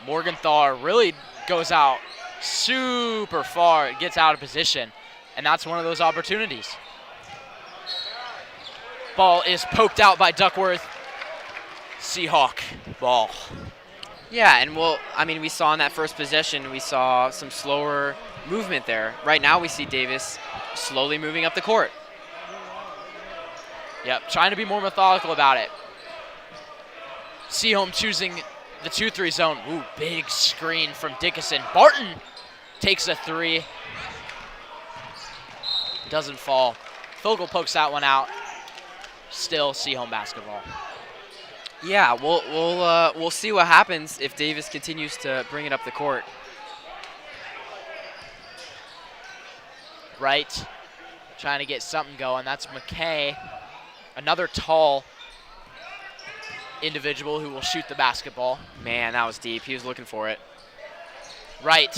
Morgenthau really goes out super far, gets out of position, and that's one of those opportunities. Ball is poked out by Duckworth. Seahawk ball. Yeah, and we saw in that first possession, we saw some slower movement there. Right now we see Davis slowly moving up the court. Yep, trying to be more methodical about it. Sehome choosing the 2-3 zone. Ooh, big screen from Dickinson. Barton takes a three. Doesn't fall. Fogel pokes that one out. Still Sehome basketball. Yeah, we'll see what happens if Davis continues to bring it up the court. Right, trying to get something going. That's McKay, another tall individual who will shoot the basketball. Man, that was deep. He was looking for it. Right,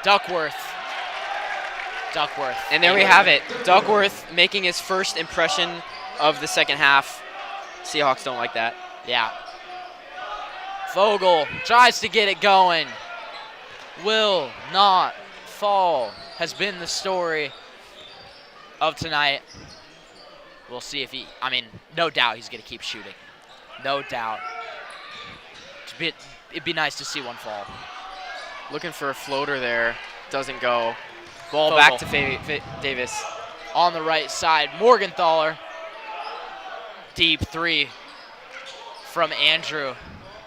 Duckworth. And there we have it. Duckworth making his first impression of the second half. Seahawks don't like that. Yeah. Fogel tries to get it going. Will not fall has been the story of tonight. We'll see if no doubt he's going to keep shooting. No doubt. It'd be nice to see one fall. Looking for a floater there. Doesn't go. Ball Fogel. back to Davis. On the right side, Morgenthaler. Deep three from Andrew.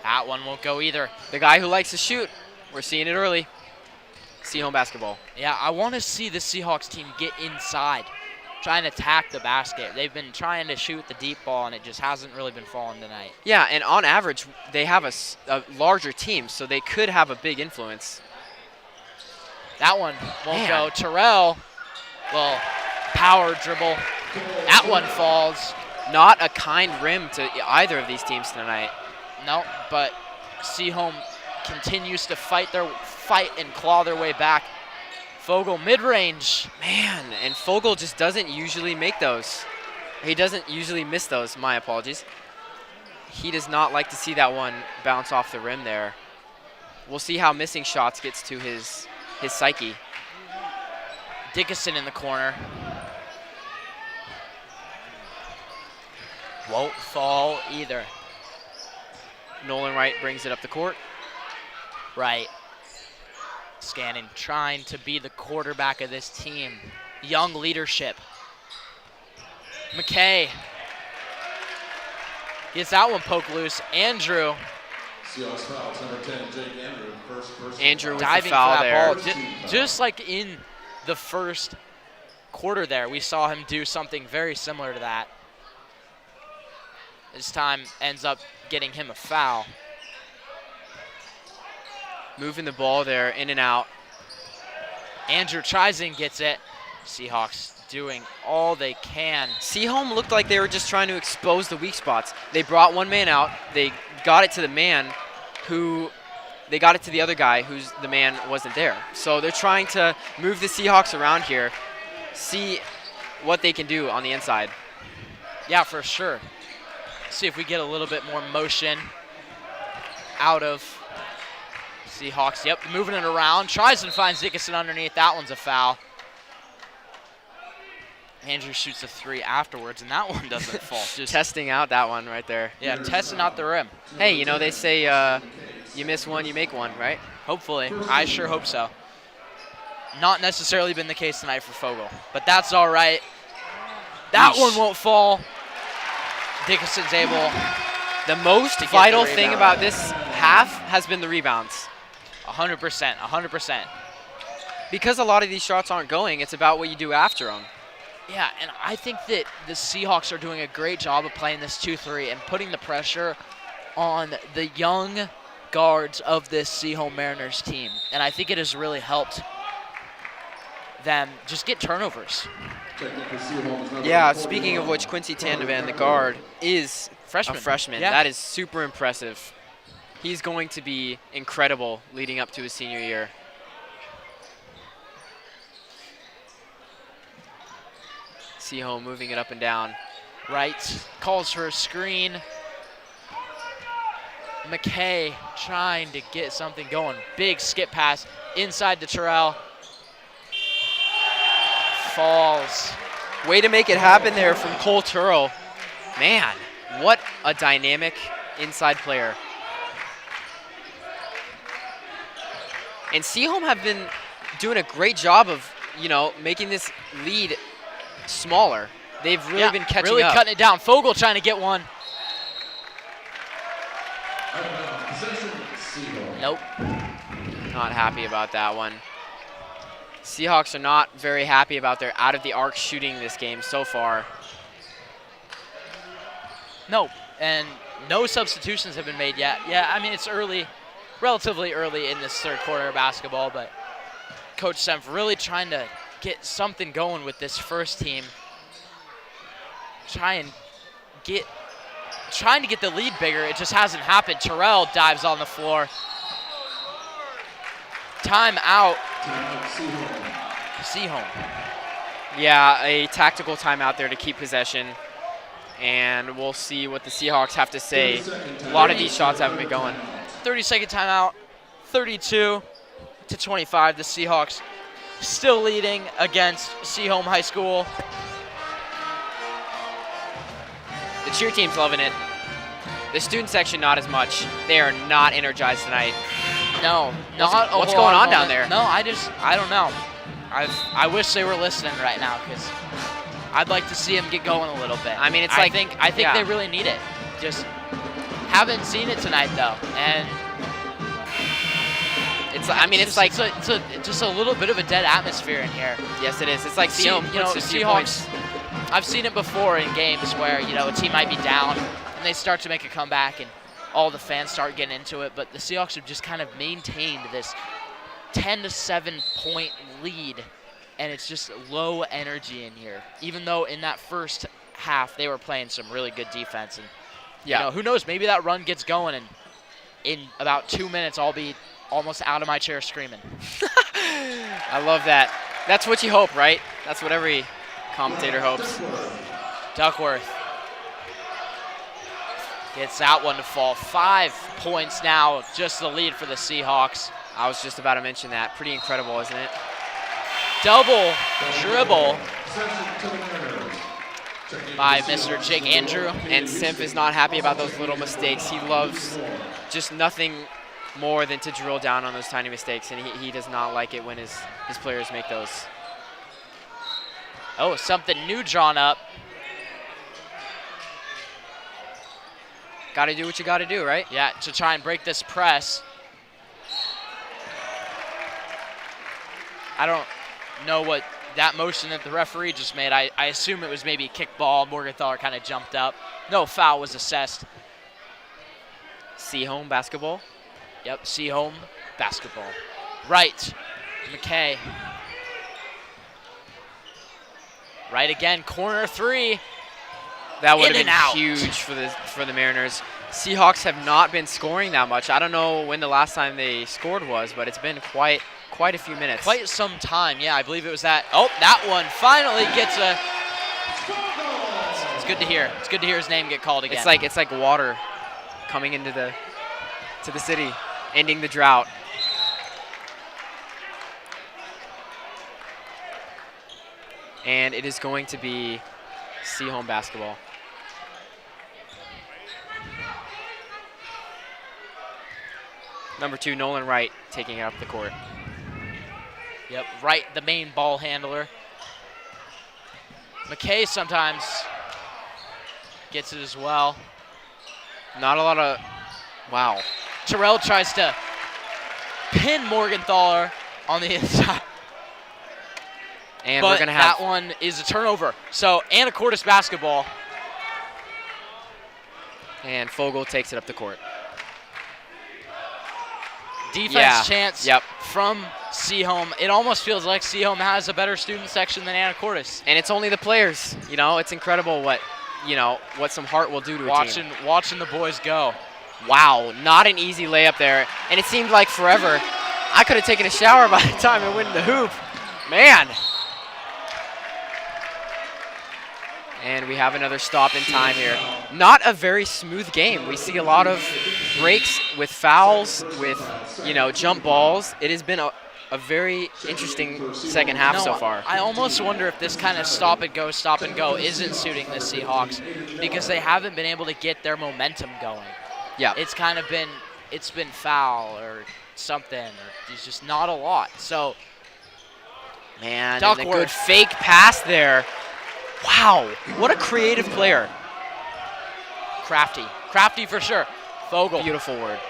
That one won't go either. The guy who likes to shoot. We're seeing it early. Sehome basketball. Yeah, I want to see the Seahawks team get inside, trying to attack the basket. They've been trying to shoot the deep ball, and it just hasn't really been falling tonight. Yeah, and on average, they have a larger team, so they could have a big influence. That one won't go. Terrell, little power dribble. That one falls. Not a kind rim to either of these teams tonight. No, but Sehome continues to fight and claw their way back. Fogel mid-range. Man, and Fogel just doesn't usually make those. He doesn't usually miss those. My apologies. He does not like to see that one bounce off the rim there. We'll see how missing shots gets to his psyche. Dickinson in the corner. Won't fall either. Nolan Wright brings it up the court. Right. Scanning, trying to be the quarterback of this team. Young leadership. McKay gets that one poked loose. Andrew. Seahawks fouls, number 10, Jake Andrew, first person. Andrew with diving the foul for that there. ball. Just like in the first quarter there, we saw him do something very similar to that. This time ends up getting him a foul. Moving the ball there, in and out. Andrew tries and gets it. Seahawks doing all they can. Sehome looked like they were just trying to expose the weak spots. They brought one man out. They got it to the man they got it to the other guy who's the man wasn't there. So they're trying to move the Seahawks around here, see what they can do on the inside. Yeah, for sure. See if we get a little bit more motion out of Seahawks. Yep, moving it around. Tries and finds Dickinson underneath. That one's a foul. Andrew shoots a three afterwards, and that one doesn't fall. Just testing out that one right there. Yeah, testing out the rim. Hey, you know, they say you miss one, you make one, right? Hopefully. I sure hope so. Not necessarily been the case tonight for Fogel, but that's all right. That one won't fall. Dickinson's able. The most vital thing about this half has been the rebounds. 100%, 100%. Because a lot of these shots aren't going, it's about what you do after them. Yeah, and I think that the Seahawks are doing a great job of playing this 2-3 and putting the pressure on the young guards of this Sehome Mariners team. And I think it has really helped them just get turnovers. Yeah, speaking of which, Quincy Tandevan, the guard, is a freshman. Yeah. That is super impressive. He's going to be incredible leading up to his senior year. Sehome moving it up and down. Right, calls for a screen. McKay trying to get something going. Big skip pass inside to Terrell. Falls. Way to make it happen there from Cole Turrell. Man, what a dynamic inside player. And Sehome have been doing a great job of, you know, making this lead smaller. They've really been catching really up. Cutting it down. Fogel trying to get one. Nope. Not happy about that one. Seahawks are not very happy about their out-of-the-arc shooting this game so far. No, and no substitutions have been made yet. Yeah, I mean, it's early, relatively early in this third quarter of basketball, but Coach Senf really trying to get something going with this first team. Trying to get the lead bigger. It just hasn't happened. Terrell dives on the floor. Timeout. Sehome. Yeah, a tactical timeout there to keep possession. And we'll see what the Seahawks have to say. A lot of these shots haven't been going. 30-second timeout, 32-25. The Seahawks still leading against Sehome High School. The cheer team's loving it. The student section, not as much. They are not energized tonight. No, what's going on down there? No, I don't know. I wish they were listening right now because I'd like to see them get going a little bit. I mean, I think they really need it. Just haven't seen it tonight though, and it's just a little bit of a dead atmosphere in here. Yes, it is. It's like Seahawks. I've seen it before in games where a team might be down and they start to make a comeback and all the fans start getting into it, but the Seahawks have just kind of maintained this 10-7 point lead, and it's just low energy in here. Even though in that first half they were playing some really good defense, and who knows, maybe that run gets going, and in about 2 minutes I'll be almost out of my chair screaming. I love that. That's what you hope, right? That's what every commentator hopes. Duckworth gets that one to fall. 5 points now, just the lead for the Seahawks. I was just about to mention that. Pretty incredible, isn't it? Double dribble by Mr. Jake Andrew. And Senf is not happy about those little mistakes. He loves just nothing more than to drill down on those tiny mistakes, and he does not like it when his players make those. Oh, something new drawn up. Got to do what you got to do, right? Yeah, to try and break this press. I don't know what that motion that the referee just made. I assume it was maybe a kick ball. Morgenthaler kind of jumped up. No foul was assessed. Sehome basketball. Yep, Sehome basketball. Right, McKay. Right again, corner three. That would have been huge for the Mariners. Seahawks have not been scoring that much. I don't know when the last time they scored was, but it's been quite a few minutes. Quite some time, yeah. I believe it was that. Oh, that one finally gets a. It's good to hear. It's good to hear his name get called again. It's like water coming into the city, ending the drought. And it is going to be Sehome basketball. Number 2, Nolan Wright, taking it up the court. Yep, Wright, the main ball handler. McKay sometimes gets it as well. Not a lot of, wow. Terrell tries to pin Morgenthaler on the inside. And but we're going to have that one is a turnover. So Anacortes basketball. And Fogel takes it up the court. Defense chance from Sehome. It almost feels like Sehome has a better student section than Anacortes. And it's only the players. It's incredible what some heart will do to a team. Watching the boys go. Wow, not an easy layup there. And it seemed like forever. I could have taken a shower by the time it went in the hoop. Man. And we have another stop in time here. Not a very smooth game. We see a lot of breaks with fouls, with, jump balls. It has been a very interesting second half so far. I almost wonder if this kind of stop and go isn't suiting the Seahawks because they haven't been able to get their momentum going. Yeah. It's been foul or something. Or there's just not a lot. So, man, and a good fake pass there. Wow, what a creative player. Crafty for sure. Fogel. Beautiful word.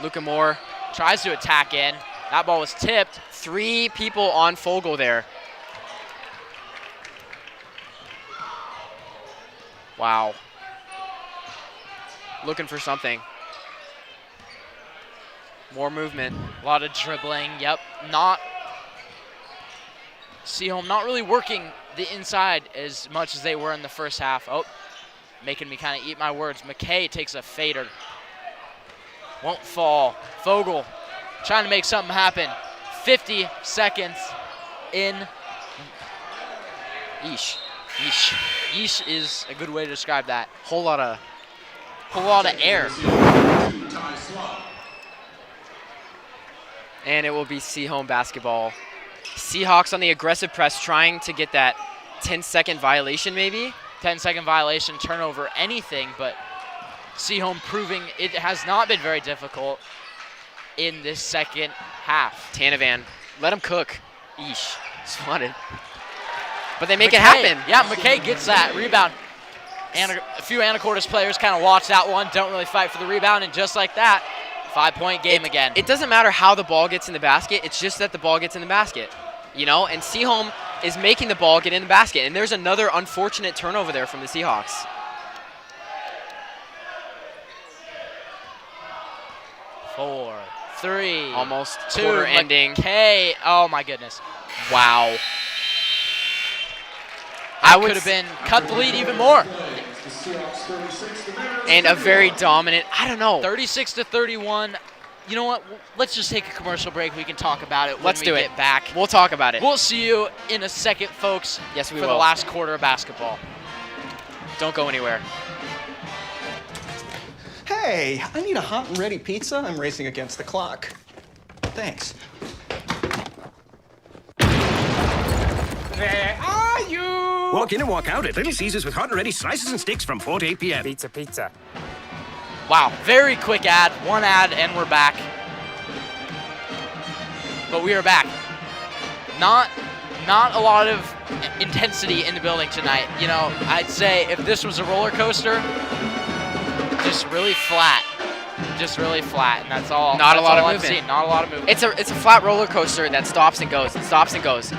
Luca Moore tries to attack in. That ball was tipped. 3 people on Fogel there. Wow. Looking for something. More movement. A lot of dribbling. Yep. Sehome not really working the inside as much as they were in the first half. Oh, making me kind of eat my words. McKay takes a fader. Won't fall. Fogel trying to make something happen. 50 seconds in. Yeesh. Yeesh. Yeesh is a good way to describe that. Whole lot of air. And it will be Sehome basketball. Seahawks on the aggressive press, trying to get that 10-second violation maybe. 10-second violation, turnover, anything, but Sehome proving it has not been very difficult in this second half. Tanavan, let him cook. Eesh, swatted. But they make it happen. Yeah, McKay gets that rebound. And a few Anacortes players kind of watch that one, don't really fight for the rebound, and just like that, 5-point game again. It doesn't matter how the ball gets in the basket, it's just that the ball gets in the basket, you know? And Sehome is making the ball get in the basket, and there's another unfortunate turnover there from the Seahawks. Four, three, almost two, quarter ending. McKay, oh my goodness. Wow. That could have been cut the lead even more. And a very dominant, I don't know. 36-31. You know what? Let's just take a commercial break. We can talk about it when Let's we do get it. back. We'll talk about it. We'll see you in a second, folks. Yes, we for will. the last quarter of basketball. Don't go anywhere. Hey, I need a hot and ready pizza. I'm racing against the clock. Thanks. Where are you? Walk in and walk out at Little Caesars with hot and ready slices and sticks from 4 to 8 p.m. Pizza, pizza. Wow, very quick ad. One ad, and we're back. But we are back. Not a lot of intensity in the building tonight. You know, I'd say if this was a roller coaster, just really flat. Just really flat, and that's all. Not a lot of I've movement. seen. Not a lot of movement. It's a flat roller coaster that stops and goes and stops and goes.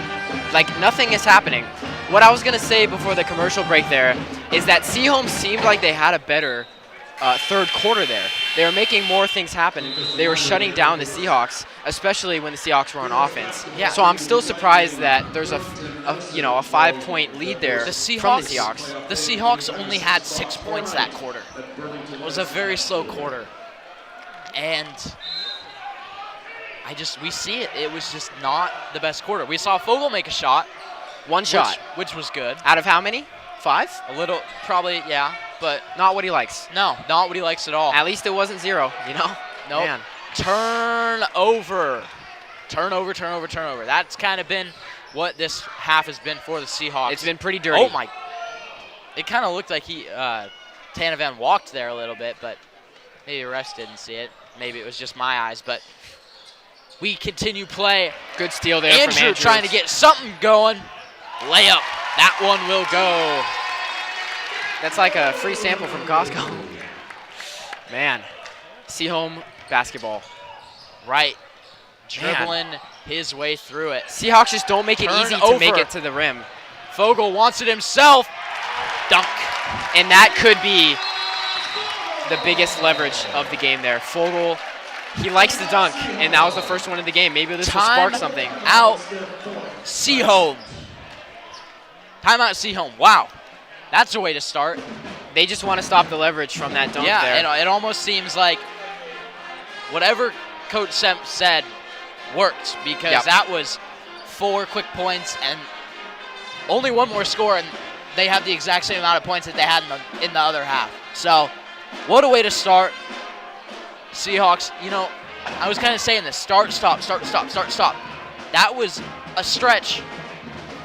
Like nothing is happening. What I was gonna say before the commercial break there is that Sehome seemed like they had a better third quarter there. They were making more things happen. They were shutting down the Seahawks, especially when the Seahawks were on offense. Yeah. So I'm still surprised that there's a 5-point lead there from the Seahawks. The Seahawks only had 6 points that quarter. It was a very slow quarter. And we see it. It was just not the best quarter. We saw Fogel make a shot. One shot. Which was good. Out of how many? 5? A little, probably, yeah. But not what he likes. No, not what he likes at all. At least it wasn't 0, you know? Nope. Man. Turnover. That's kind of been what this half has been for the Seahawks. It's been pretty dirty. Oh, my. It kind of looked like Tanavan walked there a little bit, but maybe the rest didn't see it. Maybe it was just my eyes, but we continue play. Good steal there from Andrews. Trying to get something going. Layup. That one will go. That's like a free sample from Costco. Man, Sehome basketball. Right. Dribbling his way through it. Seahawks just don't make it easy to make it to the rim. Fogel wants it himself. Dunk. And that could be the biggest leverage of the game there. Fogel, he likes to dunk, and that was the first one of the game. Maybe this will spark something. Out. Sehome. Timeout Sehome. Wow. That's a way to start. They just want to stop the leverage from that dunk there. Yeah, it almost seems like whatever Coach Semp said worked, because that was 4 quick points and only one more score, and they have the exact same amount of points that they had in the other half. So what a way to start. Seahawks, you know, I was kind of saying this, start, stop. That was a stretch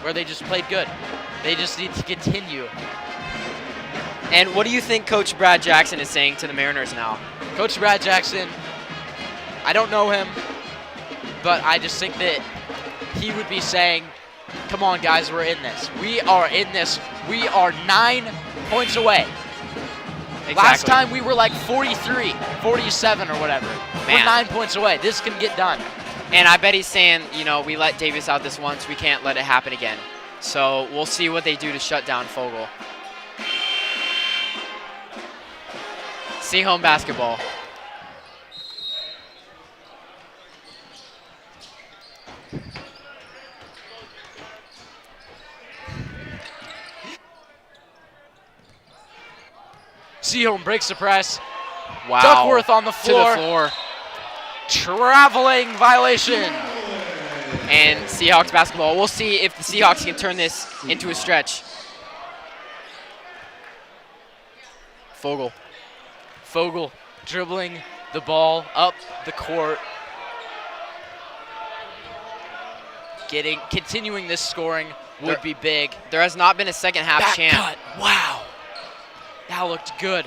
where they just played good. They just need to continue. And what do you think Coach Brad Jackson is saying to the Mariners now? Coach Brad Jackson, I don't know him, but I just think that he would be saying, come on, guys, we're in this. We are in this. We are 9 points away. Exactly. Last time we were like 43, 47 or whatever. Man. We're 9 points away. This can get done. And I bet he's saying, you know, we let Davis out this once, we can't let it happen again. So we'll see what they do to shut down Fogel. Sehome basketball. Sehome breaks the press. Wow. Duckworth on the floor. To the floor. Traveling violation. And Seahawks basketball. We'll see if the Seahawks can turn this into a stretch. Fogel dribbling the ball up the court. Continuing this scoring would be big. There has not been a second half Back chance. cut. Wow. That looked good.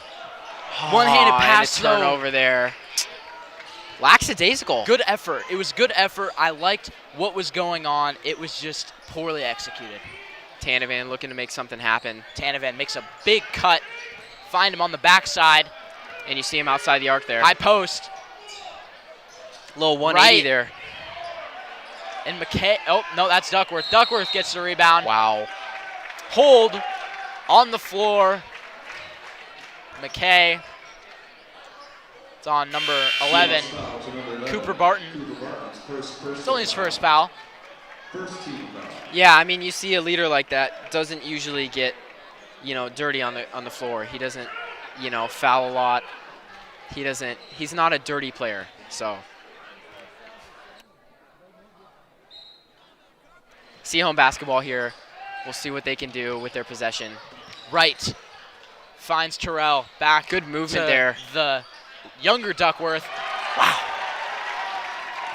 One-handed pass, and a turnover there. Lackadaisical. Good effort. It was good effort. I liked what was going on. It was just poorly executed. Tanavan looking to make something happen. Tanavan makes a big cut. Find him on the backside. And you see him outside the arc there. High post. Little 180 there. And McKay, oh, no, that's Duckworth. Duckworth gets the rebound. Wow. Hold on the floor. McKay. It's on number 11, Cooper Barton. It's only his first foul. Yeah, I mean, you see a leader like that doesn't usually get, you know, dirty on the floor. He doesn't, you know, foul a lot. He's not a dirty player, so. Sehome basketball here. We'll see what they can do with their possession. Right. Finds Terrell back. Good movement there. The younger Duckworth. Wow.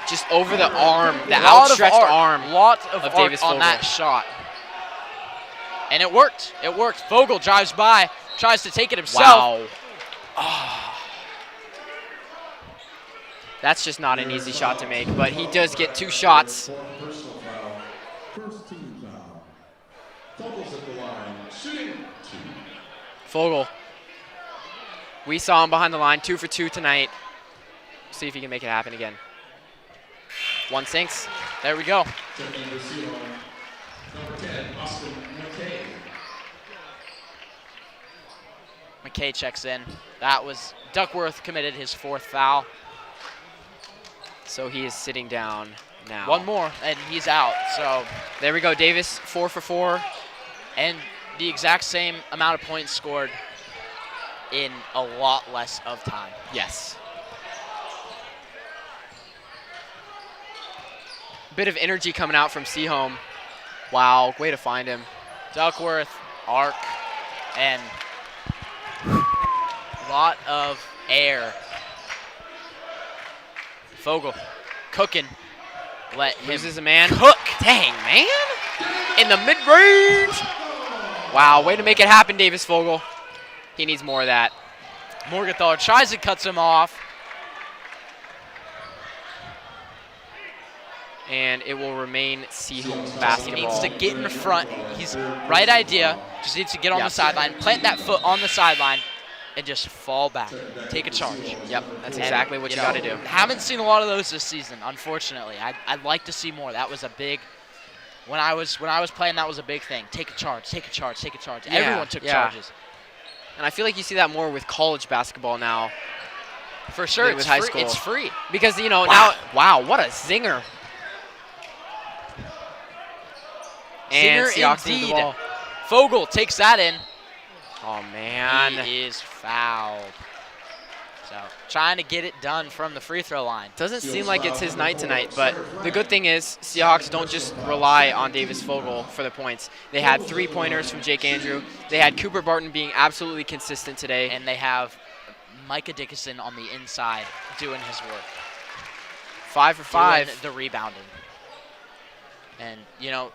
Just over the arm, the outstretched arm Lot of art Davis on Fogel. that shot. And it worked. It worked. Fogel drives by, tries to take it himself. Wow. Oh. That's just not an easy shot to make, but he does get 2 shots. First team foul. Fogel's at the line, shooting 2. Fogel. We saw him behind the line, 2 for 2 tonight. See if he can make it happen again. 1 sinks. There we go. Number 10, Austin McKay. McKay checks in. That was Duckworth committed his 4th foul. So he is sitting down now. 1 more, and he's out. So there we go. Davis, 4 for 4. And the exact same amount of points scored in a lot less of time. Yes. Bit of energy coming out from Sehome. Wow, way to find him. Duckworth, arc, and a lot of air. Fogel cooking. Let him Loses a man. cook. Dang, man. In the mid-range. Wow, way to make it happen, Davis Fogel. He needs more of that. Morgenthaler tries and cuts him off. And it will remain Sehome He basketball. needs to get in front. He's right idea. Just needs to get on the sideline, plant that foot on the sideline, and just fall back. Take a charge. Yep, that's exactly what you got to do. Haven't seen a lot of those this season, unfortunately. I'd like to see more. That was a big. When I was playing, that was a big thing. Take a charge. Take a charge. Take a charge. Yeah, Everyone took charges. And I feel like you see that more with college basketball now. For sure, with it's high free. school. It's free. Because, you know, now, wow, what a zinger. And Zinger Seahawks need the indeed. ball. Fogel takes that in. Oh, man. He is fouled. So trying to get it done from the free throw line. Doesn't seem like it's his night tonight, but the good thing is Seahawks don't just rely on Davis Fogel for the points. They had 3-pointers from Jake Andrew. They had Cooper Barton being absolutely consistent today. And they have Micah Dickinson on the inside doing his work. 5 for 5. Doing the rebounding. And, you know,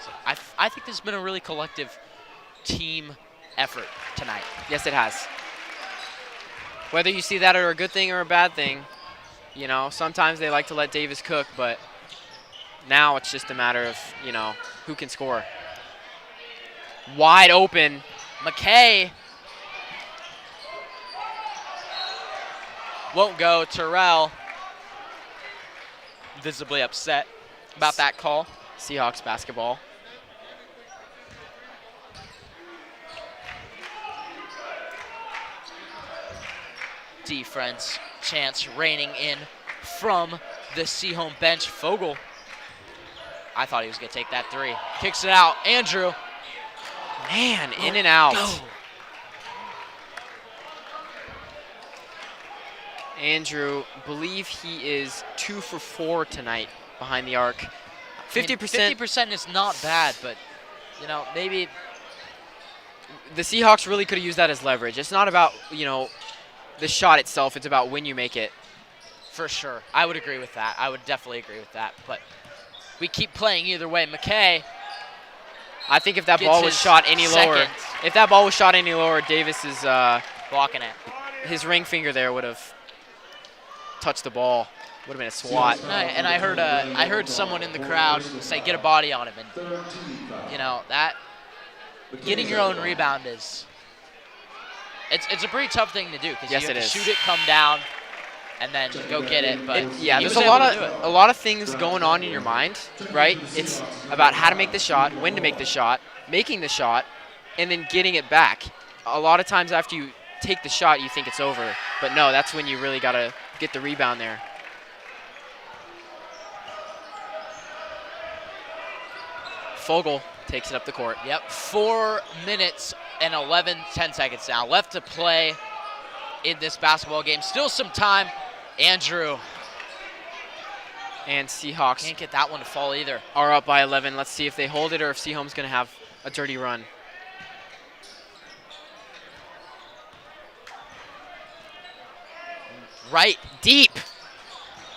so I think this has been a really collective team effort tonight. Yes, it has. Whether you see that as a good thing or a bad thing, you know, sometimes they like to let Davis cook, but now it's just a matter of, you know, who can score. Wide open. McKay won't go. Terrell. visibly upset about that call. Seahawks basketball. Defense chance raining in from the Sehome bench. Fogel, I thought he was going to take that three. Kicks it out. Andrew. Man, in and out. Go. Andrew, believe he is 2 for 4 tonight behind the arc. 50%. 50% is not bad, but, you know, maybe the Seahawks really could have used that as leverage. It's not about, you know, the shot itself. It's about when you make it. for sure. I would agree with that. I would definitely agree with that. But we keep playing either way. McKay. I think if that ball was shot any lower, Davis is blocking it. His ring finger there would have touched the ball. Would have been a swat. And I heard someone in the crowd say, "Get a body on him," and you know that getting your own rebound is it's a pretty tough thing to do because you have to shoot it, come down, and then go get it. But yeah, there's a lot of things going on in your mind, right? It's about how to make the shot, when to make the shot, making the shot, and then getting it back. A lot of times after you take the shot, you think it's over, but no, that's when you really got to get the rebound there. Fogel takes it up the court. Yep, 4 minutes and 10 seconds now left to play in this basketball game. Still some time. Andrew. And Seahawks can't get that one to fall either. Are up by 11. Let's see if they hold it or if Sehome's going to have a dirty run. Right, deep.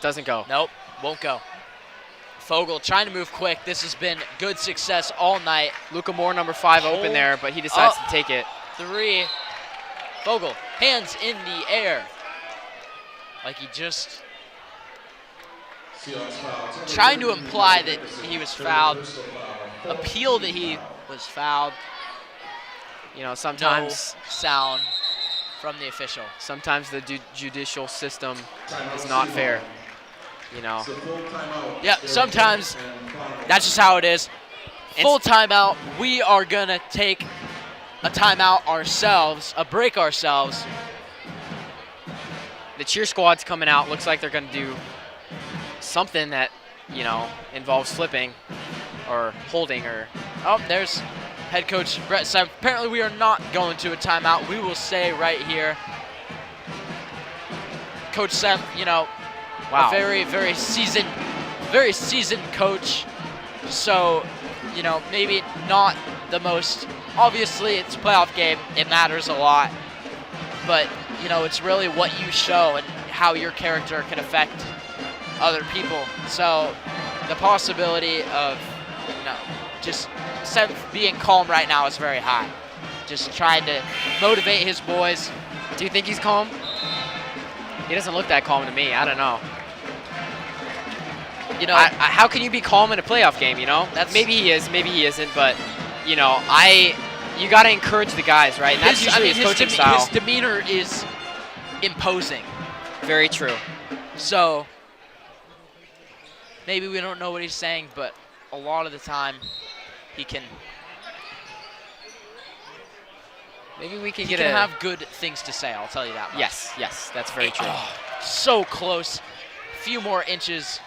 Doesn't go. Nope, won't go. Fogel trying to move quick. This has been good success all night. Luka Moore, number 5, open there, but he decides to take it. 3. Fogel, hands in the air. Like he just trying to imply that he was fouled. Appeal that he was fouled. You know, sometimes no sound from the official. Sometimes the judicial system is not fair. You know. Yeah, sometimes that's just how it is. Full timeout. We are going to take a timeout ourselves, a break ourselves. The cheer squad's coming out. Looks like they're going to do something that, you know, involves flipping or holding or... Oh, there's head coach Brett Sepp. Apparently we are not going to a timeout. We will stay right here. Coach Sepp, you know, wow. A very seasoned coach. So, you know, maybe not the most, obviously it's a playoff game, it matters a lot. But, you know, it's really what you show and how your character can affect other people. So the possibility of, you know, just being calm right now is very high. Just trying to motivate his boys. Do you think he's calm? He doesn't look that calm to me. I don't know. You know, how can you be calm in a playoff game, you know? Maybe he is, maybe he isn't, but, you know, you got to encourage the guys, right? And that's usually his coaching style. His demeanor is imposing. Very true. So, maybe we don't know what he's saying, but a lot of the time, he can... Maybe we can he can have good things to say, I'll tell you that much. Yes, that's very true. Oh, so close. A few more inches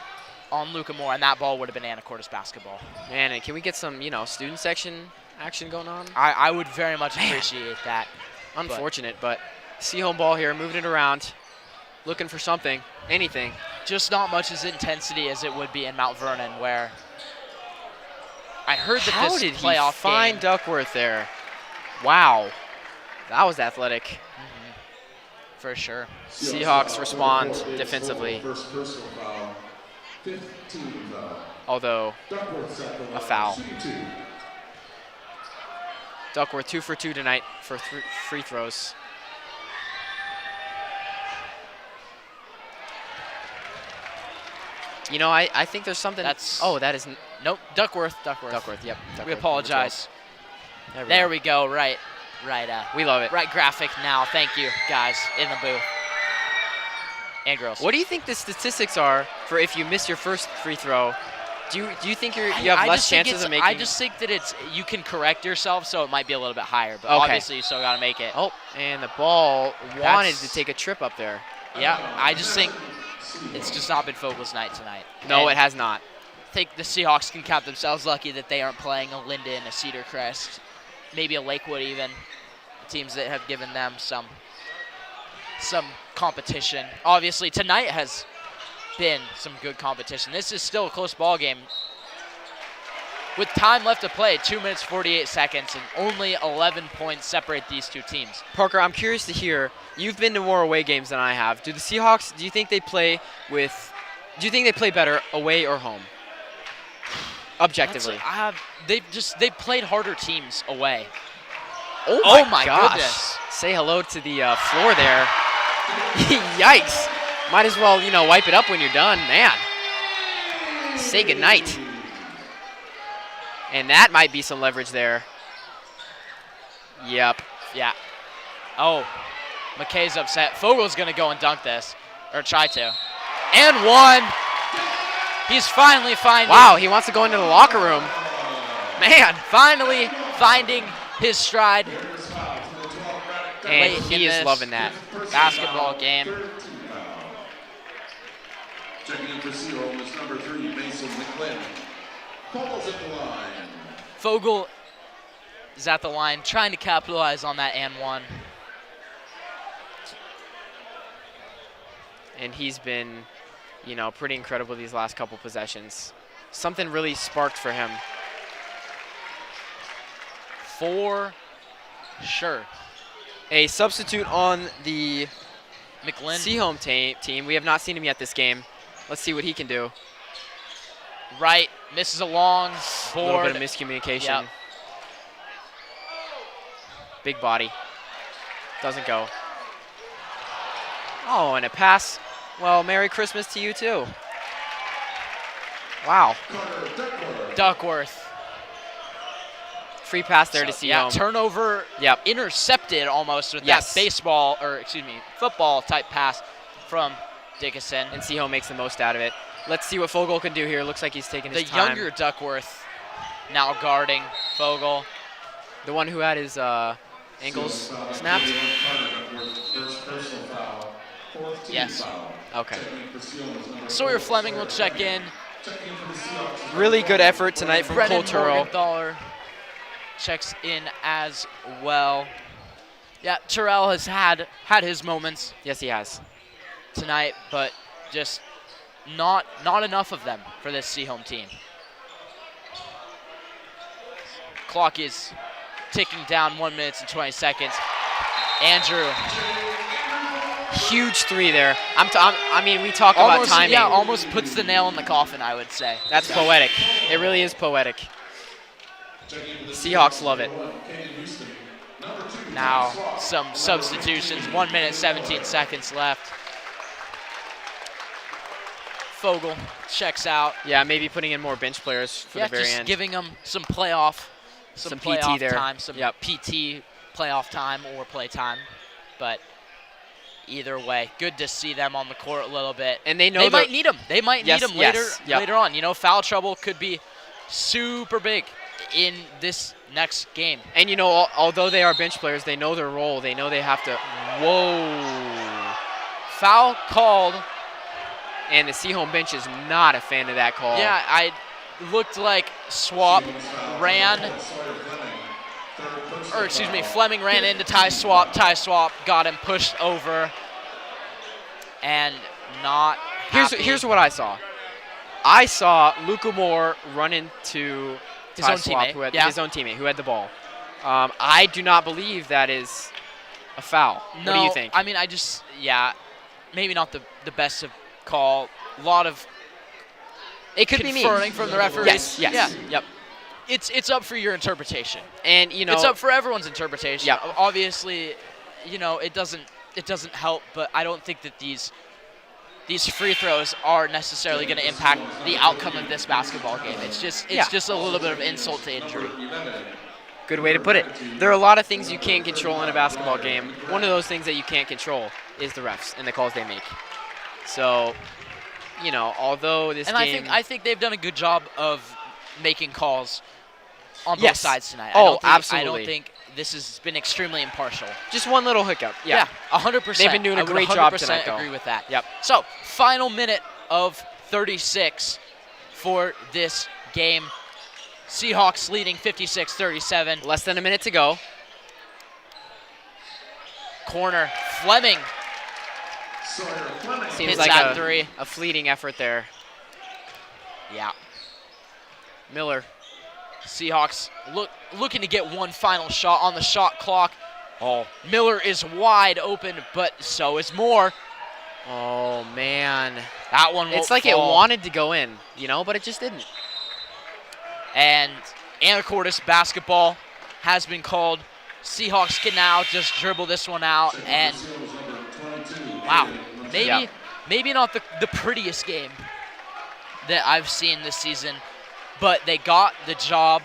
on Luka Moore, and that ball would have been Anacortes basketball. Man, and can we get some, you know, student section action going on? I would very much appreciate that. Unfortunate, but Sehome ball here, moving it around, looking for something, anything. Just not much as intensity as it would be in Mount Vernon, where I heard that How this did playoff he find game, Duckworth there? Wow, that was athletic. Mm-hmm. For sure. Seahawks respond defensively. Although, a foul. Duckworth 2 for 2 tonight for free throws. You know, I think there's something. That is. Nope, Duckworth, yep. Duckworth. We apologize. There we go, right. We love it. Right graphic now. Thank you, guys, in the booth. and girls. What do you think the statistics are for if you miss your first free throw? Do you think you have less chances of making? I just think that you can correct yourself, so it might be a little bit higher. But okay. Obviously, you still got to make it. Oh, and the ball wanted to take a trip up there. Yeah, I just think it's just not been Fogel's night tonight. No, it has not. I think the Seahawks can count themselves lucky that they aren't playing a Linden, a Cedar Crest, maybe a Lakewood even, teams that have given them some competition. Obviously, tonight has been some good competition. This is still a close ball game. With time left to play, 2 minutes 48 seconds, and only 11 points separate these two teams. Parker, I'm curious to hear. You've been to more away games than I have. Do the Seahawks? Do you think they play better away or home? Objectively, they've played harder teams away. Oh my gosh. Goodness! Say hello to the floor there. Yikes! Might as well wipe it up when you're done, man. Say goodnight. And that might be some leverage there. Yep. Yeah. Oh, McKay's upset. Fogel's gonna go and dunk this, or try to. And one. He's finally finding. Wow, he wants to go into the locker room. Man, finally finding his stride. And he is loving that basketball game. Checking in for Sehome is number 3, Mason McLean. Falls at the line. Fogel is at the line, trying to capitalize on that and one. And he's been, pretty incredible these last couple possessions. Something really sparked for him. For sure. A substitute on the McLean Sehome team. We have not seen him yet this game. Let's see what he can do. Right, misses a long board. A little bit of miscommunication. Yep. Big body. Doesn't go. Oh, and a pass. Well, Merry Christmas to you too. Wow. Duckworth. Free pass there to Sehome. Yeah, turnover. Yep. Intercepted almost with that football type pass from Dickinson. And Sehome makes the most out of it. Let's see what Fogel can do here. Looks like he's taking his time. The younger Duckworth now guarding Fogel. The one who had his ankles snapped? Yes. Okay. Sawyer Fleming will check in. Really good effort tonight from Cole Turrell. Morgenthaler checks in as well. Yeah, Terrell has had his moments. Yes, he has. Tonight, but just not enough of them for this Sehome team. Clock is ticking down, 1 minute and 20 seconds. Andrew. Huge three there. I mean, we talk about timing. Yeah, almost puts the nail in the coffin, I would say. That's poetic. It really is poetic. Seahawks love it. Now, some substitutions. 1 minute, 17 seconds left. Fogel checks out. Yeah, maybe putting in more bench players for the very just end. Giving them some playoff PT there. time, some PT playoff time or play time. But either way, good to see them on the court a little bit. And they know they might need them. They might need them later on. Foul trouble could be super big in this next game. And although they are bench players, they know their role. They know they have to. Whoa! Foul called. And the Sehome bench is not a fan of that call. Yeah, I looked like Fleming ran into Ty Swap. Ty Swap got him pushed over and not happy. Here's what I saw. I saw Luca Moore run into his Ty own Swap, teammate. His own teammate who had the ball. I do not believe that is a foul. No, what do you think? I mean, maybe not the best of call. A lot of it could be me conferring from the referees. Yes. Yeah. Yep. It's up for your interpretation. And it's up for everyone's interpretation. Yep. Obviously, it doesn't help, but I don't think that these free throws are necessarily going to impact the outcome of this basketball game. It's just a little bit of insult to injury. Good way to put it. There are a lot of things you can't control in a basketball game. One of those things that you can't control is the refs and the calls they make. So, you know, although this game... I think they've done a good job of making calls on both sides tonight. Absolutely. I don't think this has been extremely impartial. Just one little hiccup. Yeah, 100%. They've been doing a great job tonight, though. I agree with that. Yep. So, final minute of 36 for this game. Seahawks leading 56-37. Less than a minute to go. Corner, Fleming. Seems hits like that three. a fleeting effort there. Yeah. Miller. Seahawks looking to get one final shot on the shot clock. Oh, Miller is wide open, but so is Moore. Oh, man. That one won't It's like fall. it wanted to go in, you know, but it just didn't. And Anacortes basketball has been called. Seahawks can now just dribble this one out. And, wow, maybe not the prettiest game that I've seen this season, but they got the job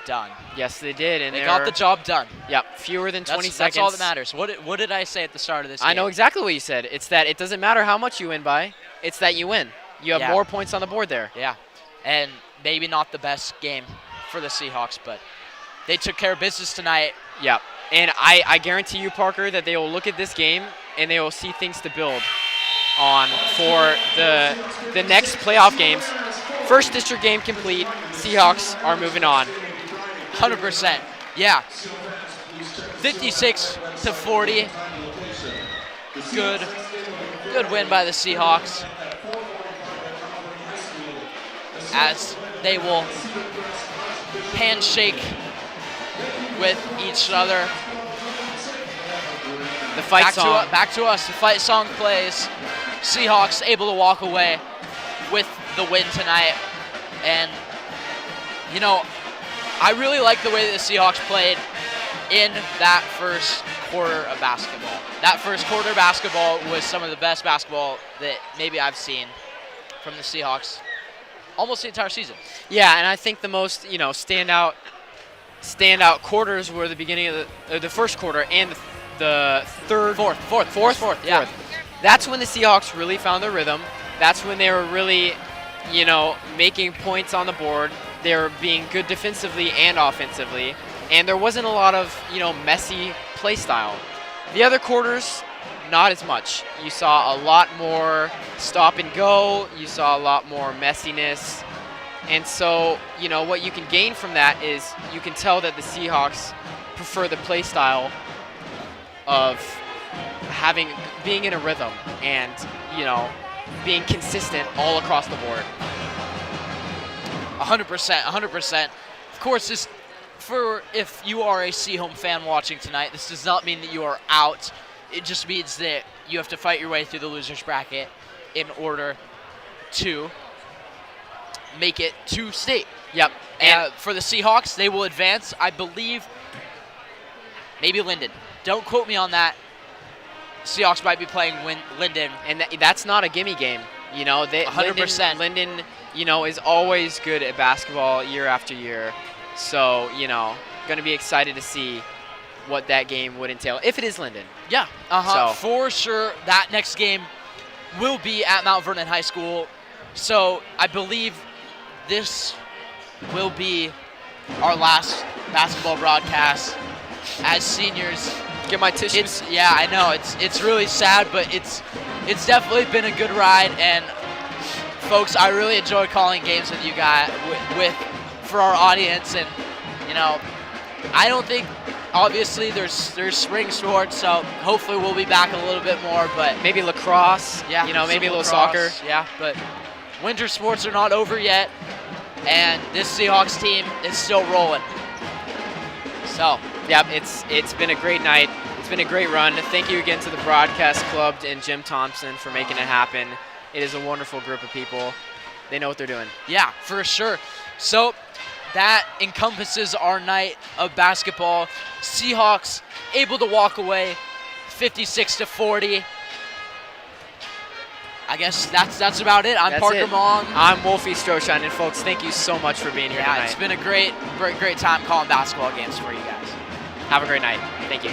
done. Yes, they did. And they got the job done. Yep, fewer than 20 seconds. That's all that matters. What did I say at the start of this game? I know exactly what you said. It's that it doesn't matter how much you win by. It's that you win. You have more points on the board there. Yeah, and maybe not the best game for the Seahawks, but they took care of business tonight. Yep, and I guarantee you, Parker, that they will look at this game and they will see things to build on for the next playoff games. First district game complete. Seahawks are moving on. 100%. Yeah. 56-40. Good win by the Seahawks. As they will handshake with each other. The fight song. Back to us. The fight song plays. Seahawks able to walk away with the win tonight. And, you know, I really like the way that the Seahawks played in that first quarter of basketball. That first quarter of basketball was some of the best basketball that maybe I've seen from the Seahawks almost the entire season. Yeah, and I think the most, you know, standout quarters were the beginning of the first quarter and the third, fourth. Yeah, that's when the Seahawks really found their rhythm. That's when they were really, you know, making points on the board. They were being good defensively and offensively, and there wasn't a lot of, you know, messy play style. The other quarters, not as much. You saw a lot more stop and go. You saw a lot more messiness. And so, you know, what you can gain from that is you can tell that the Seahawks prefer the play style of being in a rhythm and, you know, being consistent all across the board. 100%. Of course, if you are a Sehome fan watching tonight, this does not mean that you are out. It just means that you have to fight your way through the losers bracket in order to make it to state. Yep. And for the Seahawks, they will advance, I believe, maybe Linden. Don't quote me on that. Seahawks might be playing Linden. And that's not a gimme game. You know, 100%. Linden, you know, is always good at basketball year after year. So, you know, going to be excited to see what that game would entail, if it is Linden. Yeah, for sure. That next game will be at Mount Vernon High School. So I believe this will be our last basketball broadcast as seniors. Get my tissues. Yeah, I know. It's really sad, but it's definitely been a good ride. And folks, I really enjoy calling games with you guys, for our audience. And you know, I don't think, obviously, there's spring sports, so hopefully we'll be back a little bit more. But maybe lacrosse. Yeah, you know, maybe a little soccer. Yeah, but winter sports are not over yet, and this Seahawks team is still rolling. So, yeah, it's been a great night. It's been a great run. Thank you again to the Broadcast Club and Jim Thompson for making it happen. It is a wonderful group of people. They know what they're doing. Yeah, for sure. So that encompasses our night of basketball. Seahawks able to walk away 56-40. I guess that's about it. I'm Parker Mong. I'm Wolfie Stroshine, and folks, thank you so much for being here tonight. It's been a great time calling basketball games for you guys. Have a great night. Thank you.